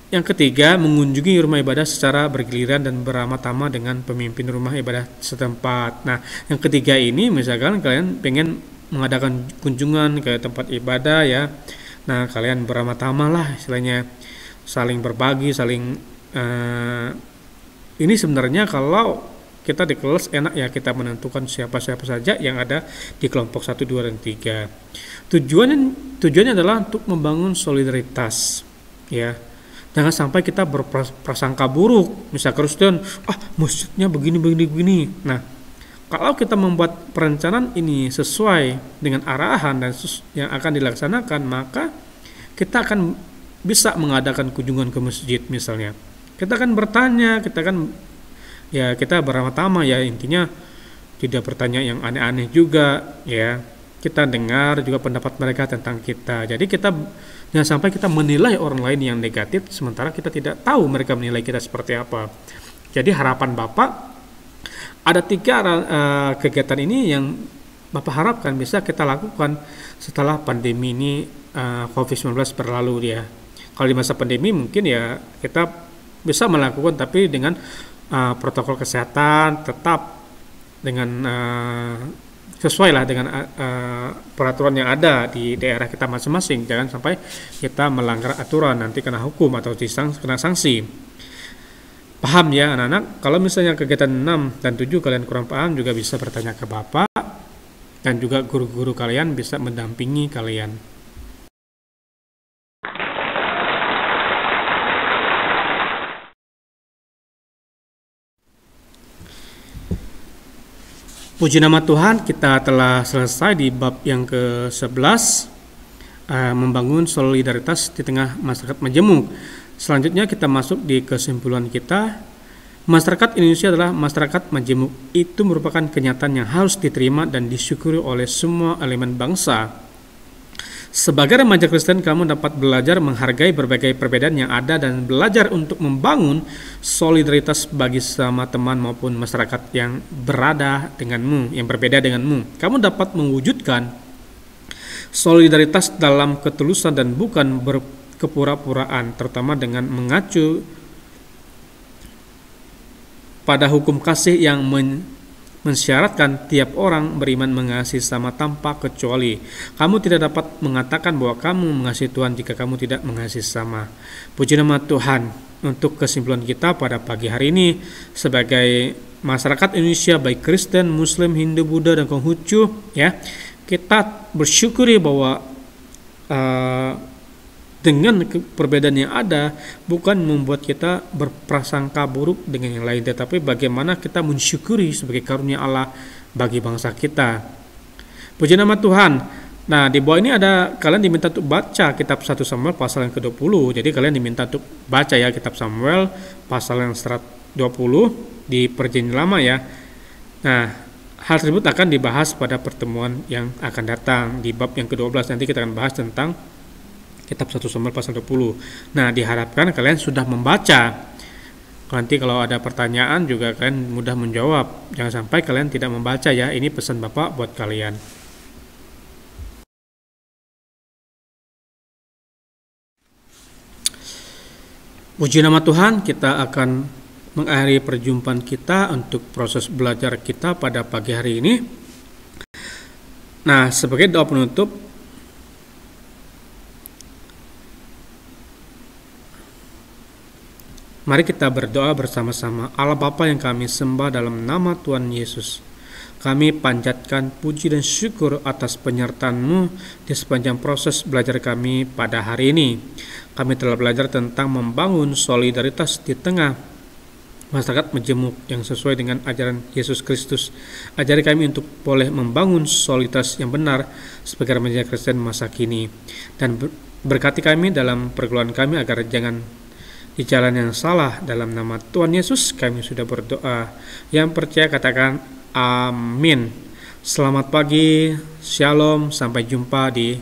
Yang ketiga, mengunjungi rumah ibadah secara bergiliran dan beramah-tamah dengan pemimpin rumah ibadah setempat. Nah, yang ketiga ini misalkan kalian pengen mengadakan kunjungan ke tempat ibadah ya. Nah, kalian beramah-tamah lah istilahnya, saling berbagi, saling ini sebenarnya kalau kita di kelas enak ya, kita menentukan siapa-siapa saja yang ada di kelompok 1, 2, dan 3. Tujuannya adalah untuk membangun solidaritas ya. Jangan sampai kita berprasangka buruk, misal Kristen, masjidnya begini. Nah, kalau kita membuat perencanaan ini sesuai dengan arahan dan yang akan dilaksanakan, maka kita akan bisa mengadakan kunjungan ke masjid misalnya. Kita akan bertanya, kita beramah-tamah ya, intinya tidak bertanya yang aneh-aneh juga ya. Kita dengar juga pendapat mereka tentang kita. Jadi kita jangan sampai kita menilai orang lain yang negatif sementara kita tidak tahu mereka menilai kita seperti apa. Jadi harapan Bapak ada 3 kegiatan ini yang Bapak harapkan bisa kita lakukan setelah pandemi ini COVID-19 berlalu ya. Kalau di masa pandemi mungkin ya kita bisa melakukan tapi dengan protokol kesehatan tetap dengan sesuai lah dengan peraturan yang ada di daerah kita masing-masing. Jangan sampai kita melanggar aturan, nanti kena hukum atau kena sanksi. Paham ya anak-anak? Kalau misalnya kegiatan 6 dan 7 kalian kurang paham, juga bisa bertanya ke Bapak dan juga guru-guru kalian bisa mendampingi kalian. Puji nama Tuhan, kita telah selesai di bab yang ke-11, membangun solidaritas di tengah masyarakat majemuk. Selanjutnya kita masuk di kesimpulan kita. Masyarakat Indonesia adalah masyarakat majemuk. Itu merupakan kenyataan yang harus diterima dan disyukuri oleh semua elemen bangsa. Sebagai remaja Kristen, kamu dapat belajar menghargai berbagai perbedaan yang ada dan belajar untuk membangun solidaritas bagi sesama teman maupun masyarakat yang berada denganmu, yang berbeda denganmu. Kamu dapat mewujudkan solidaritas dalam ketulusan dan bukan berkepura-puraan, terutama dengan mengacu pada hukum kasih yang mensyaratkan tiap orang beriman mengasihi sama tanpa kecuali. Kamu tidak dapat mengatakan bahwa kamu mengasihi Tuhan jika kamu tidak mengasihi sama. Puji nama Tuhan. Untuk kesimpulan kita pada pagi hari ini, sebagai masyarakat Indonesia baik Kristen, Muslim, Hindu, Buddha, dan Konghucu ya, kita bersyukuri bahwa dengan perbedaan yang ada bukan membuat kita berprasangka buruk dengan yang lain, tetapi bagaimana kita mensyukuri sebagai karunia Allah bagi bangsa kita. Puji nama Tuhan. Nah, di bawah ini ada kalian diminta untuk baca kitab 1 Samuel pasal yang ke-20. Jadi kalian diminta untuk baca ya kitab Samuel pasal yang 120 di Perjanjian Lama ya. Nah, hal tersebut akan dibahas pada pertemuan yang akan datang di bab yang ke-12. Nanti kita akan bahas tentang kitab 1 Samuel pasal 20. Nah, diharapkan kalian sudah membaca. Nanti kalau ada pertanyaan juga kalian mudah menjawab. Jangan sampai kalian tidak membaca ya. Ini pesan Bapak buat kalian. Puji nama Tuhan, kita akan mengakhiri perjumpaan kita untuk proses belajar kita pada pagi hari ini. Nah, sebagai doa penutup, mari kita berdoa bersama-sama. Allah Bapa yang kami sembah dalam nama Tuhan Yesus, kami panjatkan puji dan syukur atas penyertaan-Mu di sepanjang proses belajar kami pada hari ini. Kami telah belajar tentang membangun solidaritas di tengah masyarakat majemuk yang sesuai dengan ajaran Yesus Kristus. Ajari kami untuk boleh membangun solidaritas yang benar sebagai remaja Kristen masa kini. Dan berkati kami dalam pergumulan kami agar jangan di jalan yang salah. Dalam nama Tuhan Yesus kami sudah berdoa. Yang percaya katakan amin. Selamat pagi, shalom, sampai jumpa di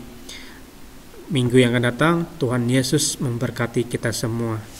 minggu yang akan datang. Tuhan Yesus memberkati kita semua.